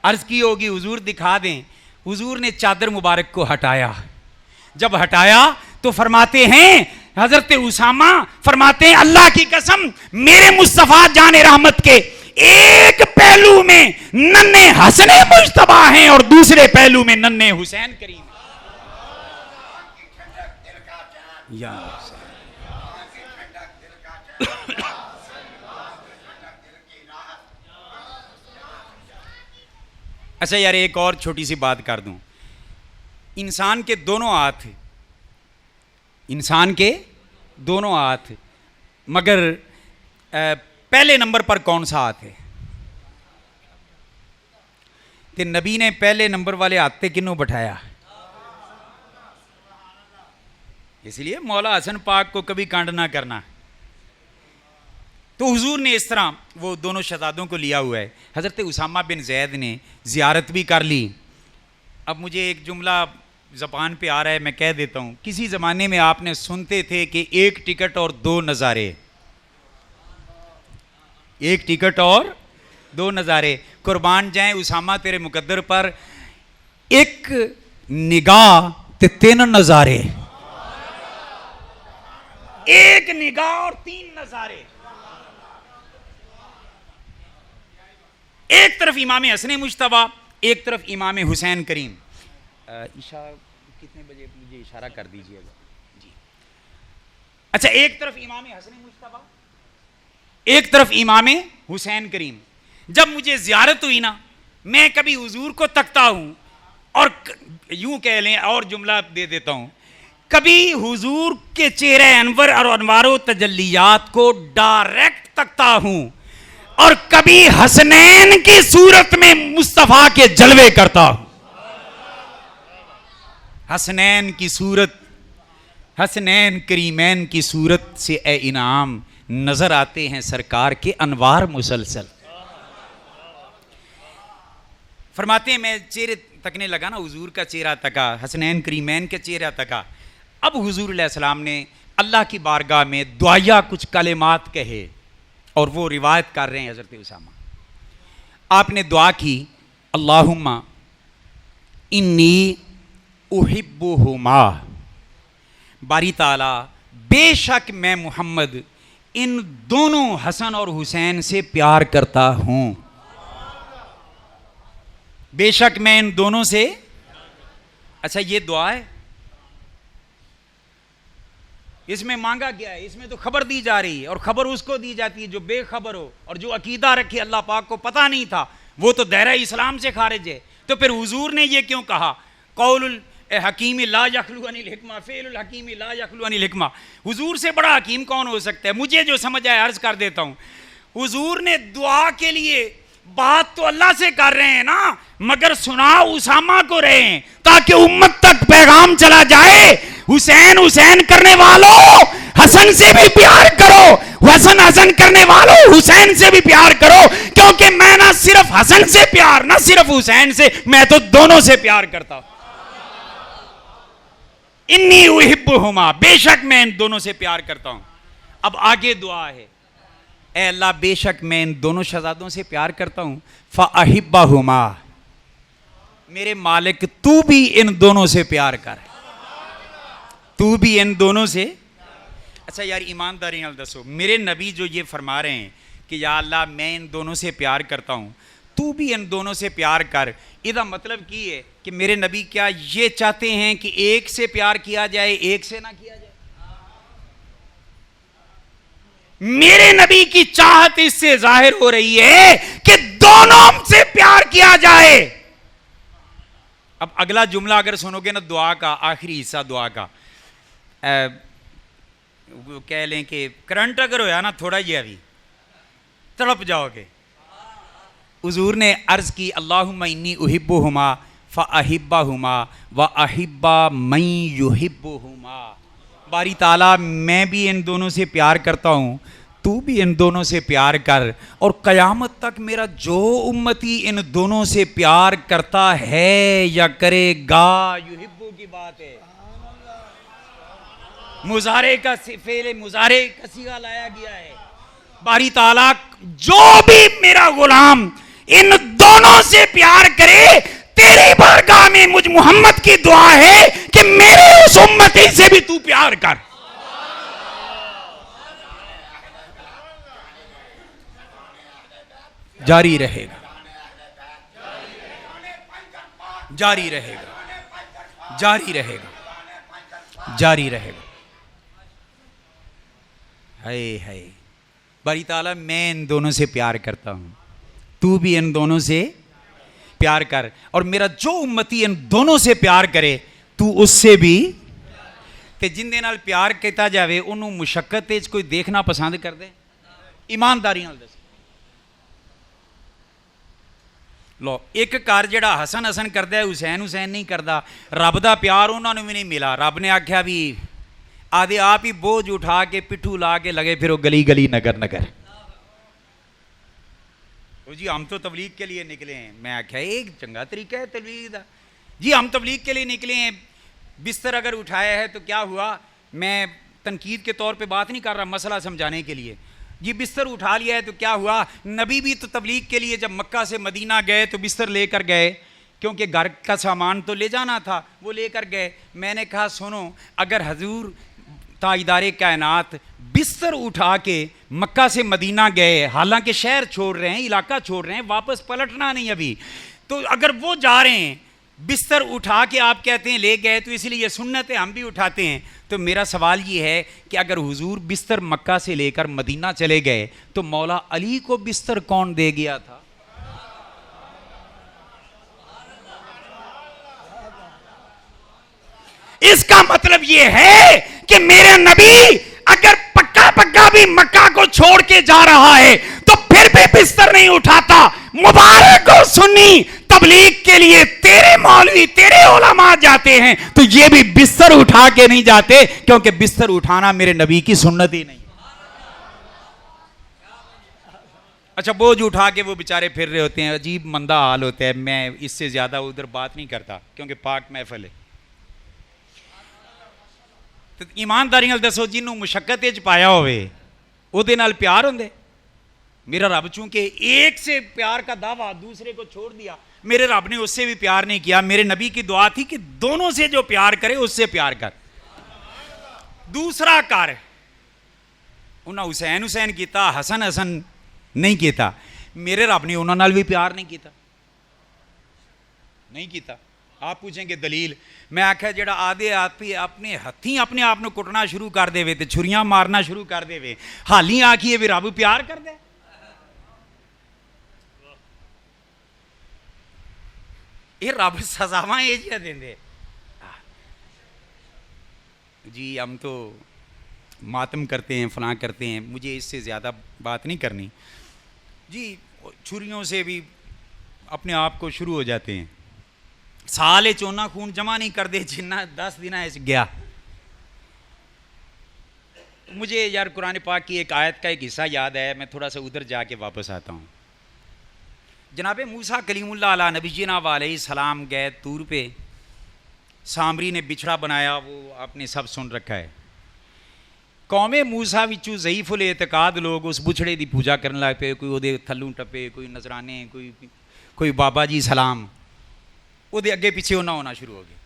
अर्ज की होगी हुजूर दिखा दें। हुजूर ने चादर मुबारक को हटाया, जब हटाया तो फरमाते हैं हजरत उसामा फरमाते हैं अल्लाह की कसम मेरे मुस्तफा जाने रहमत के एक पहलू में नन्हे हसने मुश्तबा हैं और दूसरे पहलू में नन्हे हुसैन करीम। या अच्छा यार एक और छोटी सी बात कर दूं, इंसान के दोनों हाथ, इंसान के दोनों हाथ, मगर पहले नंबर पर कौन सा हाथ है? ते नबी ने पहले नंबर वाले हाथ पे किन्हों बैठाया? इसलिए मौला हसन पाक को कभी कांड ना करना। तो हुजूर ने इस तरह वो दोनों शहजादों को लिया हुआ है। हज़रत उसामा बिन जैद ने ज़ियारत भी कर ली। अब मुझे एक जुमला ज़बान पे आ रहा है, मैं कह देता हूँ। किसी ज़माने में आपने सुनते थे कि एक टिकट और दो नज़ारे, एक टिकट और दो नज़ारे, कुर्बान जाएं उसामा तेरे मुकद्दर पर, एक निगाह ते तीन नज़ारे, एक निगाह और तीन नज़ारे। एक तरफ इमाम हसन मुश्तबा, एक तरफ इमाम हुसैन करीम। ईशा कितने बजे मुझे इशारा कर दीजिएगा जी। अच्छा, एक तरफ इमाम हसन मुश्तबा, एक तरफ इमाम हुसैन करीम। जब मुझे ज़ियारत हुई ना, मैं कभी हुजूर को तकता हूं और यूं कह लें और जुमला दे देता हूं, कभी हुजूर के चेहरे अनवर और अनवारो तजल्लियात को डायरेक्ट तकता हूं और कभी हसनैन की सूरत में मुस्तफा के जलवे करता हूं। हसनैन की सूरत, हसनैन करीमैन की सूरत से ए इनाम नजर आते हैं सरकार के अनवार मुसलसल। फरमाते हैं मैं चेहरे तकने लगा ना, हुजूर का चेहरा तका, हसनैन करीमैन का चेहरा तका। अब हुजूर अलैहिस्सलाम ने अल्लाह की बारगाह में दुआया कुछ कलिमात कहे और वो रिवायत कर रहे हैं हज़रत उसामा। आपने दुआ की, अल्लाहुम्मा इन्नी उहिब्बुहुमा, बारी ताला बेशक मैं मोहम्मद इन दोनों हसन और हुसैन से प्यार करता हूं। बेशक मैं इन दोनों से, अच्छा ये दुआ है, इसमें मांगा गया है, इसमें तो खबर दी जा रही है और खबर उसको दी जाती है जो बेखबर हो और जो अकीदा रखे अल्लाह पाक को पता नहीं था, वो तो दायरा इस्लाम से खारिज है। तो फिर हुजूर ने ये क्यों कहा, कौलुल हकीम ला यखलु अनिल हिकमा फ़ेलुल हकीम ला यखलु अनिल हिकमा। हुजूर से बड़ा हकीम कौन हो सकता है? मुझे जो समझ आए अर्ज कर देता हूं। हुजूर ने दुआ के लिए बात तो अल्लाह से कर रहे हैं ना, मगर सुना उसामा को रहे हैं ताकि उम्मत तक पैगाम चला जाए, हुसैन हुसैन करने वालों हसन से भी प्यार करो, हसन हसन करने वालों हुसैन से भी प्यार करो, क्योंकि मैं ना सिर्फ हसन से प्यार, ना सिर्फ हुसैन से, मैं तो दोनों से प्यार करता हूं। इन्नी उहिब्बुहुमा, बेशक मैं इन दोनों से प्यार करता हूं। अब आगे दुआ है, ए अल्लाह बेशक मैं इन दोनों शहजादों से प्यार करता हूं, फ़अहिब्बहुमा, मेरे मालिक तू भी इन दोनों से प्यार कर, तू भी इन दोनों से। अच्छा यार ईमानदारी नाल दसो, मेरे नबी जो ये फरमा रहे हैं कि या अल्लाह मैं इन दोनों से प्यार करता हूं, तू भी इन दोनों से प्यार कर, इसका मतलब की है कि मेरे नबी क्या ये चाहते हैं कि एक से प्यार किया जाए, एक से ना किया जाए? मेरे नबी की चाहत इससे जाहिर हो रही है कि दोनों से प्यार किया जाए। अब अगला जुमला अगर सुनोगे ना दुआ का, आखिरी हिस्सा दुआ का, कह लें कि करंट अगर होया ना थोड़ा ही अभी तड़प जाओगे। हुजूर ने अर्ज की, अल्लाहुम्मा इन्नी उहिब्बुहुमा फ़अहिब्बहुमा व अहिब्बा मन युहिब्बुहुमा, बारी ताला मैं भी इन दोनों से प्यार करता हूँ, तू भी इन दोनों से प्यार कर, और क़यामत तक मेरा जो उम्मती इन दोनों से प्यार करता है या करेगा, युहिब्बु की बात है, मुजारे का फेले मुजारे का सीगा लाया गया है। बारी ताला जो भी मेरा गुलाम इन दोनों से प्यार करे, तेरी बारगाह में मुझ मोहम्मद की दुआ है कि मेरे उस उम्मती से भी तू प्यार कर। जारी रहेगा, जारी रहेगा, जारी रहेगा, जारी रहेगा। हाय हाय, बारी ताला मैं इन दोनों से प्यार करता हूं, तू भी इन दोनों से प्यार कर, और मेरा जो उम्मती इन दोनों से प्यार करे तू उससे भी। ते जिंदे नाल प्यार किया जाए उन्होंने मुशक्कत च कोई देखना पसंद कर दे? ईमानदारी नाल दस लो, एक घर जड़ा हसन हसन करता है, हुसैन हुसैन नहीं करता, रब का प्यार उन्होंने भी नहीं मिला। रब ने आख्या भी आदे आप ही बोझ उठा के पिट्ठू ला के लगे फिर गली गली नगर नगर। जी हम तो तबलीग के लिए निकले हैं। मैं आख्या एक चंगा तरीका है तबलीग का। जी हम तबलीग के लिए निकले हैं, बिस्तर अगर उठाया है तो क्या हुआ, मैं तनकीद के तौर पे बात नहीं कर रहा, मसला समझाने के लिए। जी बिस्तर उठा लिया है तो क्या हुआ, नबी भी तो तबलीग के लिए जब मक्का से मदीना गए तो बिस्तर लेकर गए, क्योंकि घर का सामान तो ले जाना था, वो लेकर गए। मैंने कहा सुनो, अगर हजूर ताजदारे कायनात बिस्तर उठा के मक्का से मदीना गए, हालांकि शहर छोड़ रहे हैं, इलाका छोड़ रहे हैं, वापस पलटना नहीं अभी, तो अगर वो जा रहे हैं बिस्तर उठा के, आप कहते हैं ले गए, तो इसलिए ये सुन्नत है हम भी उठाते हैं। तो मेरा सवाल ये है कि अगर हुजूर बिस्तर मक्का से लेकर मदीना चले गए तो मौला अली को बिस्तर कौन दे गया था? इसका मतलब ये है कि मेरे नबी अगर पक्का पक्का भी मक्का को छोड़ के जा रहा है तो फिर भी बिस्तर नहीं उठाता। मुबारक हो सुन्नी, तबलीग के लिए तेरे मौलवी तेरे उलमा जाते हैं तो ये भी बिस्तर उठा के नहीं जाते, क्योंकि बिस्तर उठाना मेरे नबी की सुन्नत ही नहीं। अच्छा बोझ उठा के वो बेचारे फिर रहे होते हैं, अजीब मंदा हाल होता है। मैं इससे ज्यादा उधर बात नहीं करता क्योंकि पाक महफिल है। ਤੇ ਈਮਾਨਦਾਰੀ ਨਾਲ ਦੱਸੋ ਜਿਹਨੂੰ ਮੁਸ਼ੱਕਤ ਵਿੱਚ ਪਾਇਆ ਹੋਵੇ ਉਹਦੇ ਨਾਲ प्यार ਹੁੰਦੇ। मेरा रब चूंकि एक से प्यार का दावा दूसरे को छोड़ दिया, मेरे रब ने उससे भी प्यार नहीं किया। मेरे नबी की दुआ थी कि दोनों से जो प्यार करे उससे प्यार कर, दूसरा कर। उन्हें हुसैन हुसैन किया, हसन हसन नहीं किया। मेरे रब ने उन्होंने नाल भी प्यार नहीं किया, नहीं किया। आप पूछेंगे दलील, मैं आख्या जो आदे आप अपने हथी अपने आप को कुटना शुरू कर दे तो छुरियां मारना शुरू कर दे, हाली आखिए भी रब प्यार कर दे। ये रब सजावां ये जिहा देंदे जी। हम तो मातम करते हैं, फलां करते हैं, मुझे इससे ज़्यादा बात नहीं करनी जी। छुरियों से भी अपने आप को शुरू हो जाते हैं। साल चोना खून जमा नहीं करते जिन्ना 10 दिन गया। मुझे यार कुरान पाक की एक आयत का एक हिस्सा याद है, मैं थोड़ा सा उधर जाके वापस आता हूँ। जनाब मूसा कलीमुल्लाह अला नबीना वालैहिस्सलाम गए तूर पे, सामरी ने बिछड़ा बनाया, वो आपने सब सुन रखा है। कौमे मूसा विचू ज़ईफुल एतकाद लोग उस बुछड़े की पूजा करने लग पे, कोई वो थल्लू टप्पे, कोई नजराने, कोई बाबा जी सलाम, वो अगे पिछे उन्हें होना शुरू हो गए।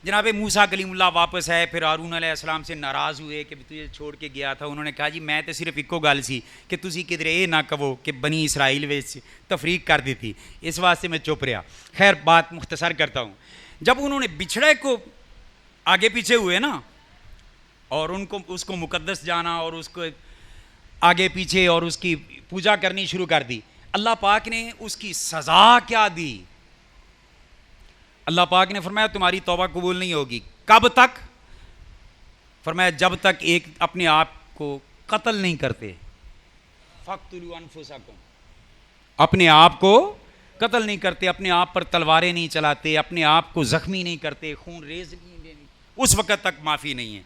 जनाब मूसा कलीमुल्लाह वापस आए, फिर हारून अलैहिस्सलाम से नाराज़ हुए कि तुझे छोड़ के गया था। उन्होंने कहा जी मैं तो सिर्फ इको गल सी कि तुसी किधरे ये ना कहो कि बनी इसराइल में तफरीक कर दी थी, इस वास्ते मैं चुप रहा। खैर बात मुख्तसर करता हूँ। जब उन्होंने बिछड़े को आगे पीछे हुए ना, और उनको उसको मुकद्दस जाना और उसको आगे पीछे और उसकी पूजा करनी शुरू कर दी, अल्लाह पाक ने उसकी सज़ा क्या दी? अल्लाह पाक ने फरमाया तुम्हारी तौबा कबूल नहीं होगी। कब तक? फरमाया जब तक एक अपने आप को कत्ल नहीं करते। फ़क़्तुलू अनफुसकुम, अपने आप को कत्ल नहीं करते, अपने आप पर तलवारें नहीं चलाते, अपने आप को ज़ख्मी नहीं करते, खून रेज नहीं देनी, उस वक़्त तक माफ़ी नहीं है।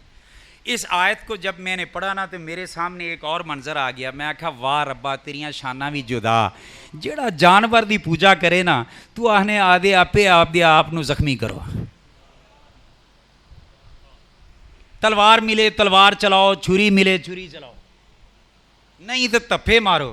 इस आयत को जब मैंने पढ़ा ना तो मेरे सामने एक और मंजर आ गया। मैं आखा वाह रब्बा तेरियां शाना भी जुदा, जेड़ा जानवर की पूजा करे ना तू आने आदे आपे आप दे आप नू जख्मी करो। तलवार मिले तलवार चलाओ, छुरी मिले छुरी चलाओ, नहीं तो तप्पे मारो।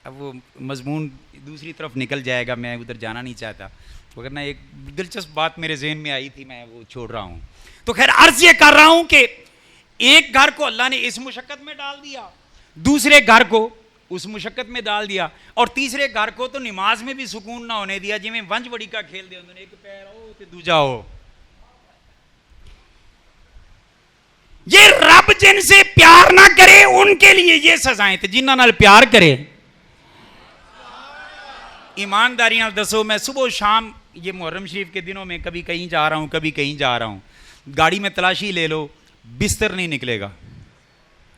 अब वो मजमून दूसरी तरफ निकल जाएगा, मैं उधर जाना नहीं चाहता, वरना एक दिलचस्प बात मेरे जहन में आई थी, मैं वो छोड़ रहा हूँ। तो खैर अर्ज ये कर रहा हूँ कि एक घर को अल्लाह ने इस मुशक्कत में डाल दिया, दूसरे घर को उस मुशक्कत में डाल दिया, और तीसरे घर को तो नमाज में भी सुकून ना होने दिया। जिमें वंज बड़ी का खेल दे, एक पैर हो तो दूजा हो। ये रब जिनसे प्यार ना करे उनके लिए ये सजाएं थे, जिन्हां नाल प्यार करे। ईमानदारी नाल दसो, मैं सुबह शाम ये मुहर्रम शरीफ के दिनों में कभी कहीं जा रहा हूँ, कभी कहीं जा रहा हूँ, गाड़ी में तलाशी ले लो, बिस्तर नहीं निकलेगा,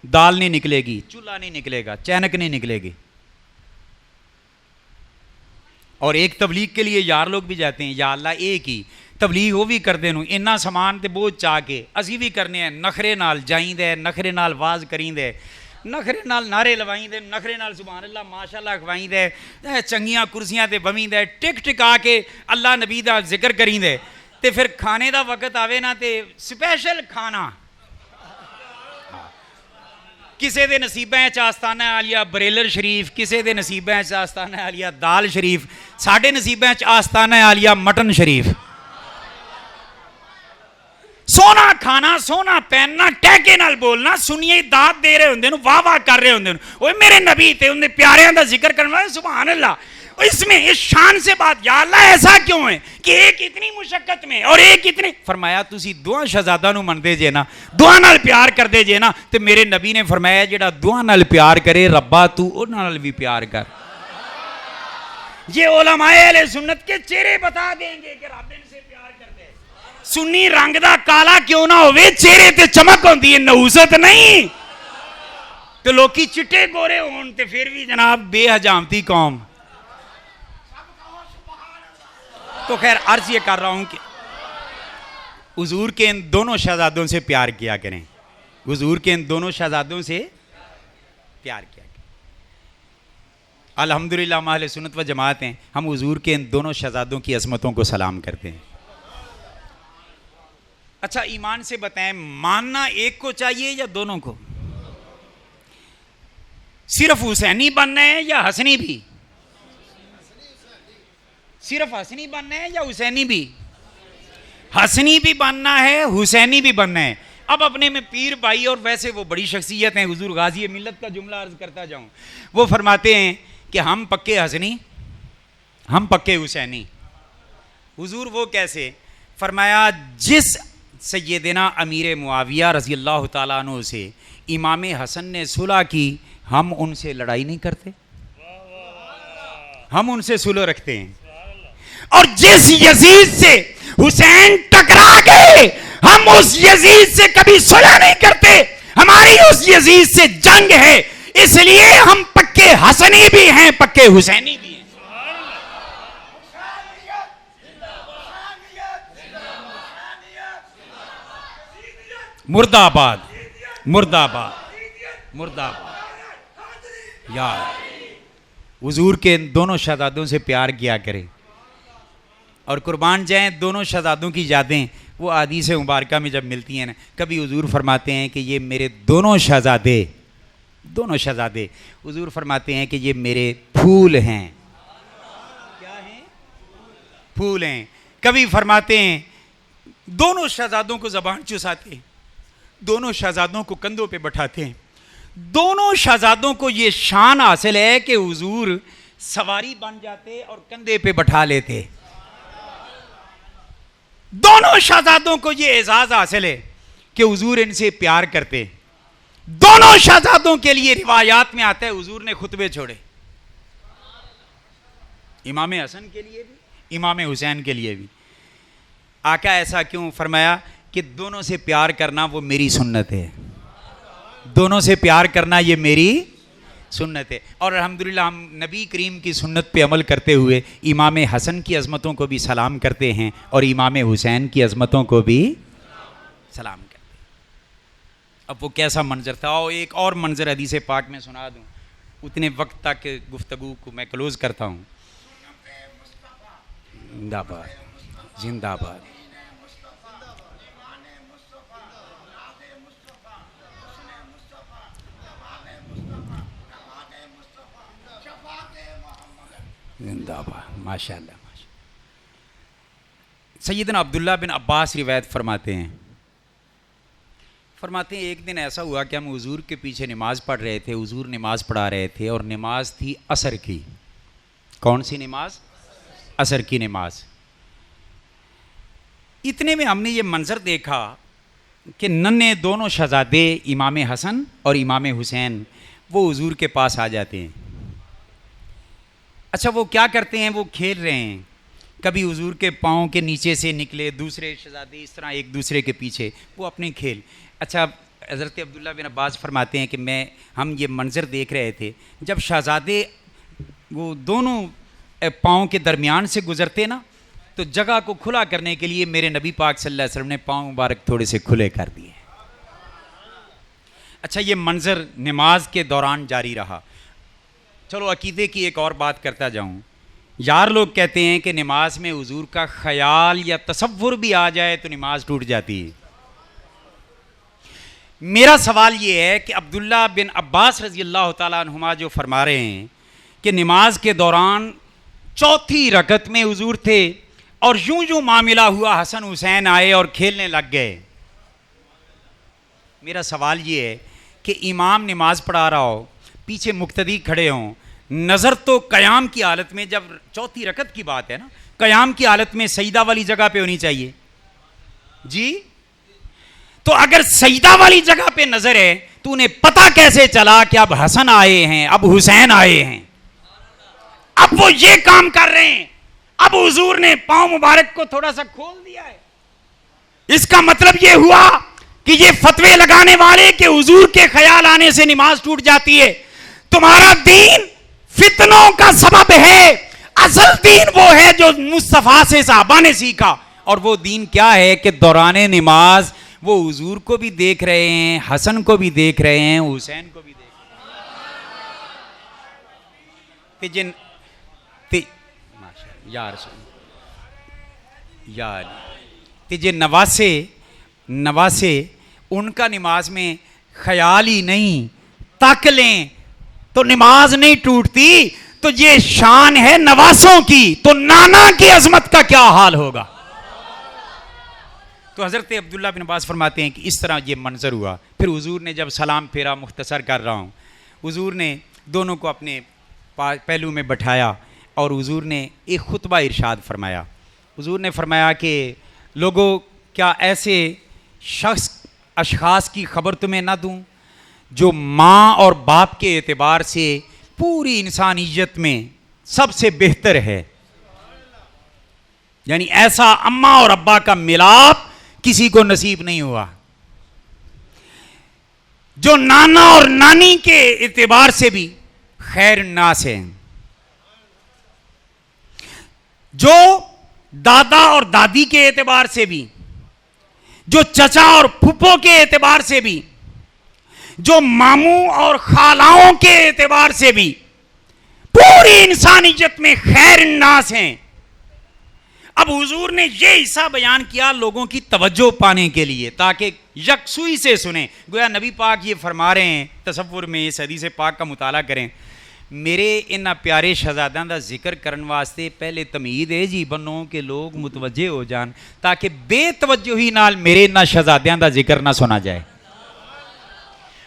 दाल नहीं निकलेगी, चूल्हा नहीं निकलेगा, चैनक नहीं निकलेगी। और एक तबलीग के लिए यार लोग भी जाते हैं, या अल्लाह एक ही तबलीग वो भी करते हैं, इन्ना समान तो बोझ चाह के असी भी करने हैं, नखरे नाल जाइंदे, नखरे नाल वाज करींदे, नखरे नाल नारे लवाइंदे, नखरे नाल सुभान अल्लाह माशाअल्लाह खवाइंदे, चंगियां कुर्सियां ते बवींदे, टिक टिका के अल्लाह नबी दा जिक्र करींदे, ते फिर खाने दा वक्त आवे ना ते स्पेशल खाना। किसी के नसीबें च आस्ताना आलिया बरेलर शरीफ, किसी के नसीबें च आस्ताना आलिया दाल शरीफ, साढ़े नसीबें च आस्ताना आलिया मटन शरीफ। सोना खाना, सोना पहनना, टहके नाल बोलना, सुनिए दात दे रहे होंगे, वाह वाह कर रहे होंगे, ओए मेरे नबी थे उनके प्यारियां का जिक्र करने वाले, सुभान अल्लाह। इसमें इस शान से बात, या अल्लाह ऐसा क्यों है कि एक इतनी मुशक्कत में और एक इतनी, फरमाया तुसी दुआ शहजादा नू मनदे जे ना, दुआ नाल प्यार करदे जे ना, ते मेरे नबी ने फरमाया जेड़ा दुआ नाल प्यार करे रब्बा तू उन्हां नाल भी प्यार कर। ये उलमाए अहले सुन्नत के चेहरे बता देंगे कि रब इनसे प्यार करदे। सुन्नी रंग दा काला क्यों ना होवे, चेहरे ते चमक होंदी है, नहूसत नहीं। तो लोकी चिट्टे गोरे होण ते फिर भी जनाब बेहजामती कौम। तो खैर अर्ज ये कर रहा हूं कि हुजूर के इन दोनों शहजादों से प्यार किया करें, हुजूर के इन दोनों शहजादों से प्यार किया करें। अल्हम्दुलिल्लाह हम अहले सुन्नत व जमात हैं, हम हुजूर के इन दोनों शहजादों की अज़मतों को सलाम करते हैं। अच्छा ईमान से बताएं, मानना एक को चाहिए या दोनों को? सिर्फ हुसैनी बनना है या हसनी भी? सिर्फ हसनी बनना है या हुसैनी भी? हसनी भी बनना है, हुसैनी भी बनना है। अब अपने में पीर भाई, और वैसे वो बड़ी शख्सियत हैं, हुजूर गाजी मिल्लत का जुमला अर्ज करता जाऊं, वो फरमाते हैं कि हम पक्के हसनी, हम पक्के हुसैनी। हुजूर वो कैसे? फरमाया जिस सैयदना अमीर मुआविया रज़ी अल्लाह ताला अन्हु से इमाम हसन ने सुलह की, हम उनसे लड़ाई नहीं करते, हम उनसे सुलह रखते हैं। और जिस यजीद से हुसैन टकरा गए, हम उस यजीद से कभी सुलह नहीं करते, हमारी उस यजीद से जंग है, इसलिए हम पक्के हसनी भी हैं, पक्के हुसैनी भी हैं। मुर्दाबाद, मुर्दाबाद, मुर्दाबाद। यार हुजूर के दोनों शहजादों से प्यार किया करें और कुर्बान जाएं दोनों शहजादों की यादें। वो हदीस मुबारका में जब मिलती हैं ना, कभी हुजूर फरमाते हैं कि ये मेरे दोनों शहजादे, दोनों शहजादे, हुजूर फरमाते हैं कि ये मेरे फूल हैं। क्या हैं? फूल हैं। कभी फरमाते हैं दोनों शहजादों को ज़बान चुसाते हैं, दोनों शहजादों को कंधों पे बैठाते हैं। दोनों शहजादों को ये शान हासिल है कि हुजूर सवारी बन जाते और कंधे पे बैठा लेते। दोनों शहजादों को ये एजाज हासिल है कि हुजूर इनसे प्यार करते। दोनों शहजादों के लिए रिवायात में आता है हुजूर ने खुतबे छोड़े, इमाम हसन के लिए भी, इमाम हुसैन के लिए भी। आका ऐसा क्यों? फरमाया कि दोनों से प्यार करना वो मेरी सुन्नत है, दोनों से प्यार करना ये मेरी सुन्नत है। और अल्हम्दुलिल्लाह हम नबी करीम की सुन्नत पे अमल करते हुए इमाम हसन की अज़मतों को भी सलाम करते हैं और इमाम हुसैन की अज़मतों को भी सलाम करते हैं। अब वो कैसा मंजर था, और एक और मंजर हदीस पाक में सुना दूँ, उतने वक्त तक गुफ्तगू को मैं क्लोज़ करता हूँ। जिंदाबाद, जिंदाबाद। जिंदाबाद, माशाअल्लाह, माशाअल्लाह। सैयदना अब्दुल्ला बिन अब्बास रिवायत फरमाते हैं, एक दिन ऐसा हुआ कि हम हुजूर के पीछे नमाज़ पढ़ रहे थे, हुजूर नमाज़ पढ़ा रहे थे और नमाज थी असर की। कौन सी नमाज? असर की नमाज। इतने में हमने ये मंजर देखा कि नन्हे दोनों शहजादे इमाम हसन और इमाम हुसैन वो हुजूर के पास आ जाते हैं। अच्छा वो क्या करते हैं? वो खेल रहे हैं, कभी हुजूर के पाँव के नीचे से निकले दूसरे शहजादे, इस तरह एक दूसरे के पीछे वो अपने खेल। अच्छा हज़रत अब्दुल्ला बिन अब्बास फरमाते हैं कि हम ये मंज़र देख रहे थे, जब शहजादे वो दोनों पाँव के दरमियान से गुज़रते ना, तो जगह को खुला करने के लिए मेरे नबी पाक सल्लल्लाहु अलैहि वसल्लम ने पाँव मुबारक थोड़े से खुले कर दिए। अच्छा ये मंज़र नमाज के दौरान जारी रहा। चलो अकीदे की एक और बात करता जाऊं। यार लोग कहते हैं कि नमाज में हुजूर का ख्याल या तसव्वुर भी आ जाए तो नमाज टूट जाती है। मेरा सवाल ये है कि अब्दुल्ला बिन अब्बास रज़ी अल्लाह ताला अन्हुमा जो फरमा रहे हैं कि नमाज के दौरान चौथी रकत में हुजूर थे और यूं यूं मामला हुआ, हसन हुसैन आए और खेलने लग गए। मेरा सवाल ये है कि इमाम नमाज पढ़ा रहा हो, पीछे मुक्तदी खड़े हों, नज़र तो क़याम की हालत में, जब चौथी रकत की बात है ना, क़याम की हालत में सईदा वाली जगह पे होनी चाहिए जी। तो अगर सईदा वाली जगह पे नज़र है तो उन्हें पता कैसे चला कि अब हसन आए हैं, अब हुसैन आए हैं, अब वो ये काम कर रहे हैं, अब हुजूर ने पाँव मुबारक को थोड़ा सा खोल दिया है। इसका मतलब ये हुआ कि ये फतवे लगाने वाले के हुजूर के ख्याल आने से नमाज टूट जाती है। तुम्हारा दीन फितनों का सबब है, असल दीन वो है जो मुस्तफा से साहबा ने सीखा। और वो दीन क्या है कि दौराने नमाज वो हुजूर को भी देख रहे हैं, हसन को भी देख रहे हैं, हुसैन को भी देख रहे हैं। यार सुन यार, ते जे नवासे नवासे, उनका नमाज में ख्याल ही नहीं, तक लें तो नमाज नहीं टूटती, तो ये शान है नवासों की, तो नाना की अजमत का क्या हाल होगा। तो हज़रत अब्दुल्ला बिन अब्बास फरमाते हैं कि इस तरह ये मंजर हुआ। फिर हुजूर ने जब सलाम फेरा, मुख्तसर कर रहा हूँ, हुजूर ने दोनों को अपने पहलू में बैठाया और हुजूर ने एक खुतबा इरशाद फरमाया। हुजूर ने फरमाया कि लोगों, क्या ऐसे अशखास की खबर तुम्हें ना दूं जो माँ और बाप के एतबार से पूरी इंसानियत में सबसे बेहतर है। यानी ऐसा अम्मा और अब्बा का मिलाप किसी को नसीब नहीं हुआ। जो नाना और नानी के एतबार से भी खैर नास है, जो दादा और दादी के एतबार से भी, जो चचा और फूफो के एतबार से भी, जो मामू और खालाओं के एतबार से भी पूरी इंसानियत में खैर नास हैं। अब हुजूर ने ये हिस्सा बयान किया लोगों की तवज्जो पाने के लिए, ताकि यकसुई से सुने। गोया नबी पाक ये फरमा रहे हैं, तसव्वुर में इस हदीस पाक का मुताला करें, मेरे इन्ना प्यारे शहजादियां दा जिक्र करने वास्ते पहले तमीद है जी बनो के लोग मुतवज्जे हो जान, ताकि बेतवज्जोही नाल मेरे इन्ना शहजादियां दा जिक्र ना सुना जाए।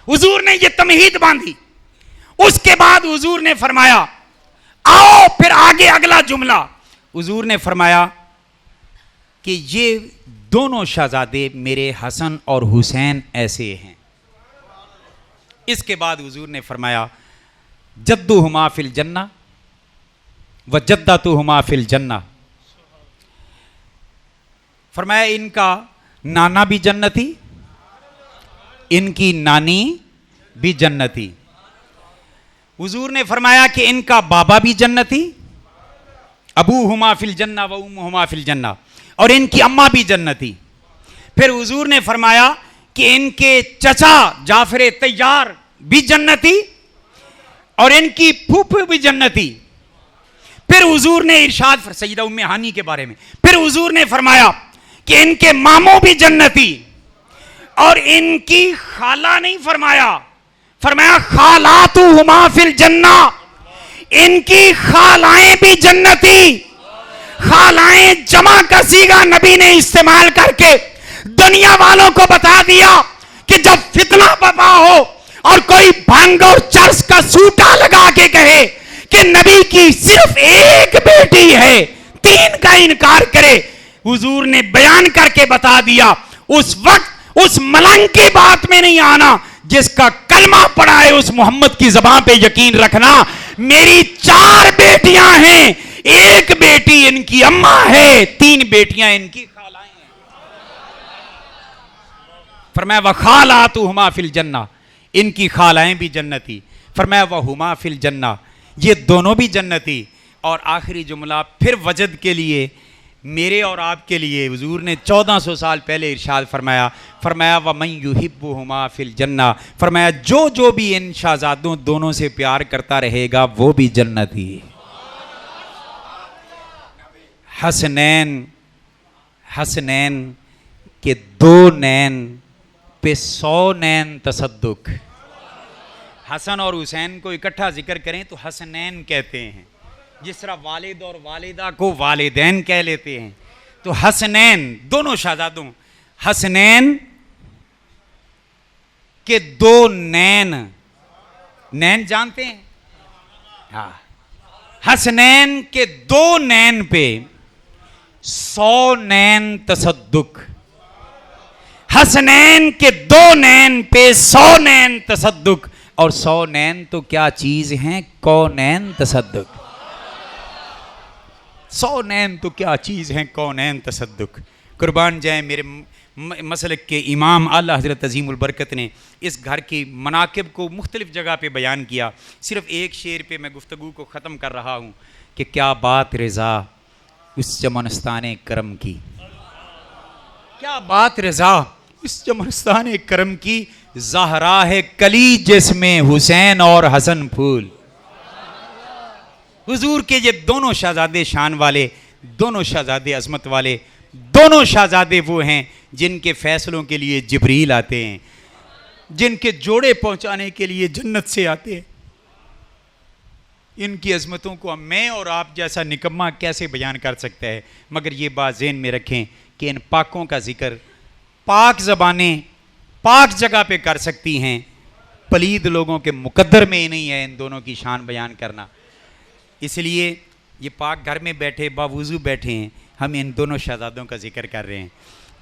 हुजूर ने ये तमहीद बांधी। उसके बाद हुजूर ने फरमाया, आओ फिर आगे अगला जुमला। हुजूर ने फरमाया कि ये दोनों शहजादे मेरे हसन और हुसैन ऐसे हैं। इसके बाद हुजूर ने फरमाया, जद्दुहुमा फिल जन्ना व जद्दतुहुमा फिल जन्ना। फरमाया इनका नाना भी जन्नती, इनकी नानी भी जन्नती। हुजूर ने फरमाया कि इनका बाबा भी जन्नती, अबूहुमा फिल जन्ना व उम्मुहुमा फिल जन्ना, और इनकी अम्मा भी जन्नती। फिर हुजूर ने फरमाया कि इनके चचा जाफर तैयार भी जन्नती और इनकी फूफी भी जन्नती। फिर हुजूर ने इरशाद सईदा उम्मे हानी के बारे में, फिर हुजूर ने फरमाया कि इनके मामू भी जन्नती और इनकी खाला नहीं फरमाया, फरमाया खालातुहुमा फिल जन्ना, इनकी खालाएं भी जन्नती। खालाएं जमा का सीगा नबी ने इस्तेमाल करके दुनिया वालों को बता दिया कि जब फितना बर्पा हो और कोई भांग और चर्स का सूटा लगा के कहे कि नबी की सिर्फ एक बेटी है, तीन का इनकार करे, हुजूर ने बयान करके बता दिया, उस वक्त उस मलंग की बात में नहीं आना। जिसका कलमा पड़ा है उस मोहम्मद की जबान पे यकीन रखना। मेरी 4 बेटियां हैं, एक बेटी इनकी अम्मा है, 3 बेटियां इनकी खालाएं हैं। फरमाया व खालातुहुमा फिल जन्ना, इनकी खालाएं भी जन्नती। फरमाया व हुमा फिल जन्ना, ये दोनों भी जन्नती। और आखिरी जुमला फिर वजद के लिए, मेरे और आपके लिए हुजूर ने 1400 साल पहले इरशाद फरमाया, फरमाया व मन युहिब्बुहुमा फिल जन्ना, फरमाया जो जो भी इन शहजादों दोनों से प्यार करता रहेगा वो भी जन्नती। हसनैन के 2 नैन पे 100 नैन तसद्दुक। हसन और हुसैन को इकट्ठा जिक्र करें तो हसनैन कहते हैं, जिस तरह वालिद और वालिदा को वालिदैन कह लेते हैं। तो हसनैन दोनों शहजादों, हसनैन के 2 नैन, नैन जानते हैं? हाँ, हसनैन के 2 नैन पे 100 नैन तसद्दुक। हसनैन के 2 नैन पे 100 नैन तसद्दुक। और 100 नैन तो क्या चीज हैं, कौनैन तसद्दुक। 100 नैन तो क्या चीज़ हैं, कौनैन तसद्दुक। कुर्बान जाए मेरे मसलक के इमाम आला हज़रत अज़ीमुल बरकत ने इस घर की मनाकिब को मुख्तलिफ़ जगह पे बयान किया। सिर्फ़ एक शेर पे मैं गुफ्तगू को ख़त्म कर रहा हूँ कि क्या बात रज़ा उस चमनस्तान करम की, क्या बात रज़ा उस चमनस्तान करम की, ज़हरा है कली जिसमें हुसैन और हसन फूल। हुजूर के ये दोनों शहजादे शान वाले, दोनों शहजादे अजमत वाले, दोनों शहजादे वो हैं जिनके फैसलों के लिए जिब्रील आते हैं, जिनके जोड़े पहुंचाने के लिए जन्नत से आते हैं। इनकी अजमतों को मैं और आप जैसा निकम्मा कैसे बयान कर सकता है। मगर ये बात ज़हन में रखें कि इन पाकों का जिक्र पाक ज़बानें पाक जगह पे कर सकती हैं, पलीद लोगों के मुकद्दर में ही नहीं है इन दोनों की शान बयान करना। इसलिए ये पाक घर में बैठे बावुज़ू बैठे हैं, हम इन दोनों शहजादों का जिक्र कर रहे हैं।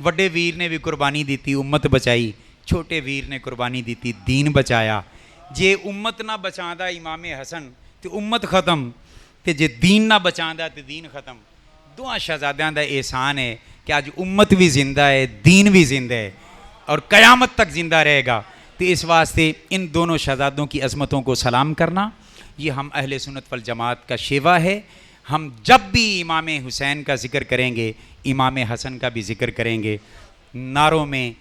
बड़े वीर ने भी कुर्बानी दी थी, उम्मत बचाई। छोटे वीर ने कुर्बानी दी थी, दीन बचाया। जे उम्मत ना बचांदा इमाम हसन तो उम्मत ख़त्म, तो जे दीन ना बचांदा तो दीन ख़त्म। दोवां शहजादियां दा एहसान है कि आज उम्मत भी जिंदा है, दीन भी जिंदा है और क़यामत तक जिंदा रहेगा। तो इस वास्ते इन दोनों शहजादों की अज़मतों को सलाम करना ये हम अहले सुन्नत वल जमात का शेवा है। हम जब भी इमाम हुसैन का ज़िक्र करेंगे, इमाम हसन का भी ज़िक्र करेंगे, नारों में,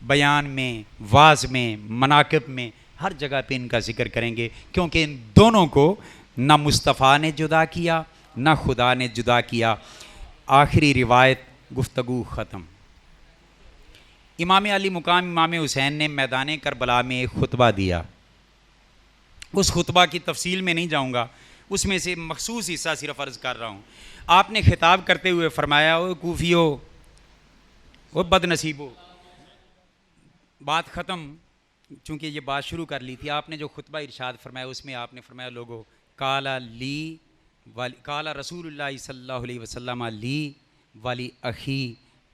बयान में, वाज में, मनाक़िब में, हर जगह पे इनका ज़िक्र करेंगे, क्योंकि इन दोनों को ना मुस्तफ़ा ने जुदा किया ना खुदा ने जुदा किया। आखिरी रिवायत गुफ्तगू ख़त्म। इमाम अली मुकाम इमाम हुसैन ने मैदान करबला में एक खुतबा दिया। उस खुतबा की तफसील में नहीं जाऊँगा, उसमें से मखसूस हिस्सा सिर्फ अर्ज़ कर रहा हूँ। आपने खिताब करते हुए फरमाया, ओ कूफियो, ओ बदनसीबो। बात ख़त्म, चूँकि ये बात शुरू कर ली थी। आपने जो खुतबा इरशाद फरमाया उसमें आपने फरमाया, लोगो काला ली वाली काला रसूलुल्लाह सल्लल्लाहु अलैहि वसल्लम ली वाली अखी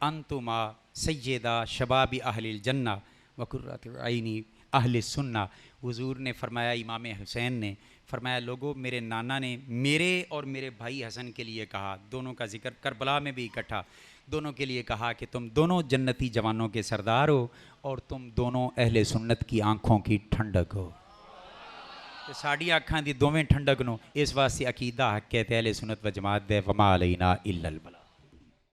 अंतुमा सैयदा शबाबी अहलिल जन्ना व कुर्रतु आइनी अहले सुन्ना। हुजूर ने फरमाया, इमाम हुसैन ने फरमाया, लोगो मेरे नाना ने मेरे और मेरे भाई हसन के लिए कहा, दोनों का जिक्र करबला में भी इकट्ठा, दोनों के लिए कहा कि तुम दोनों जन्नती जवानों के सरदार हो और तुम दोनों अहले सुन्नत की आँखों की ठंडक हो। तो साड़ी आँखां दी दोवें ठंडक नो, इस वास्ते अकीदा हक कहते अहले सुन्नत व जमात दे वमा अलैना इल्लल बलाग।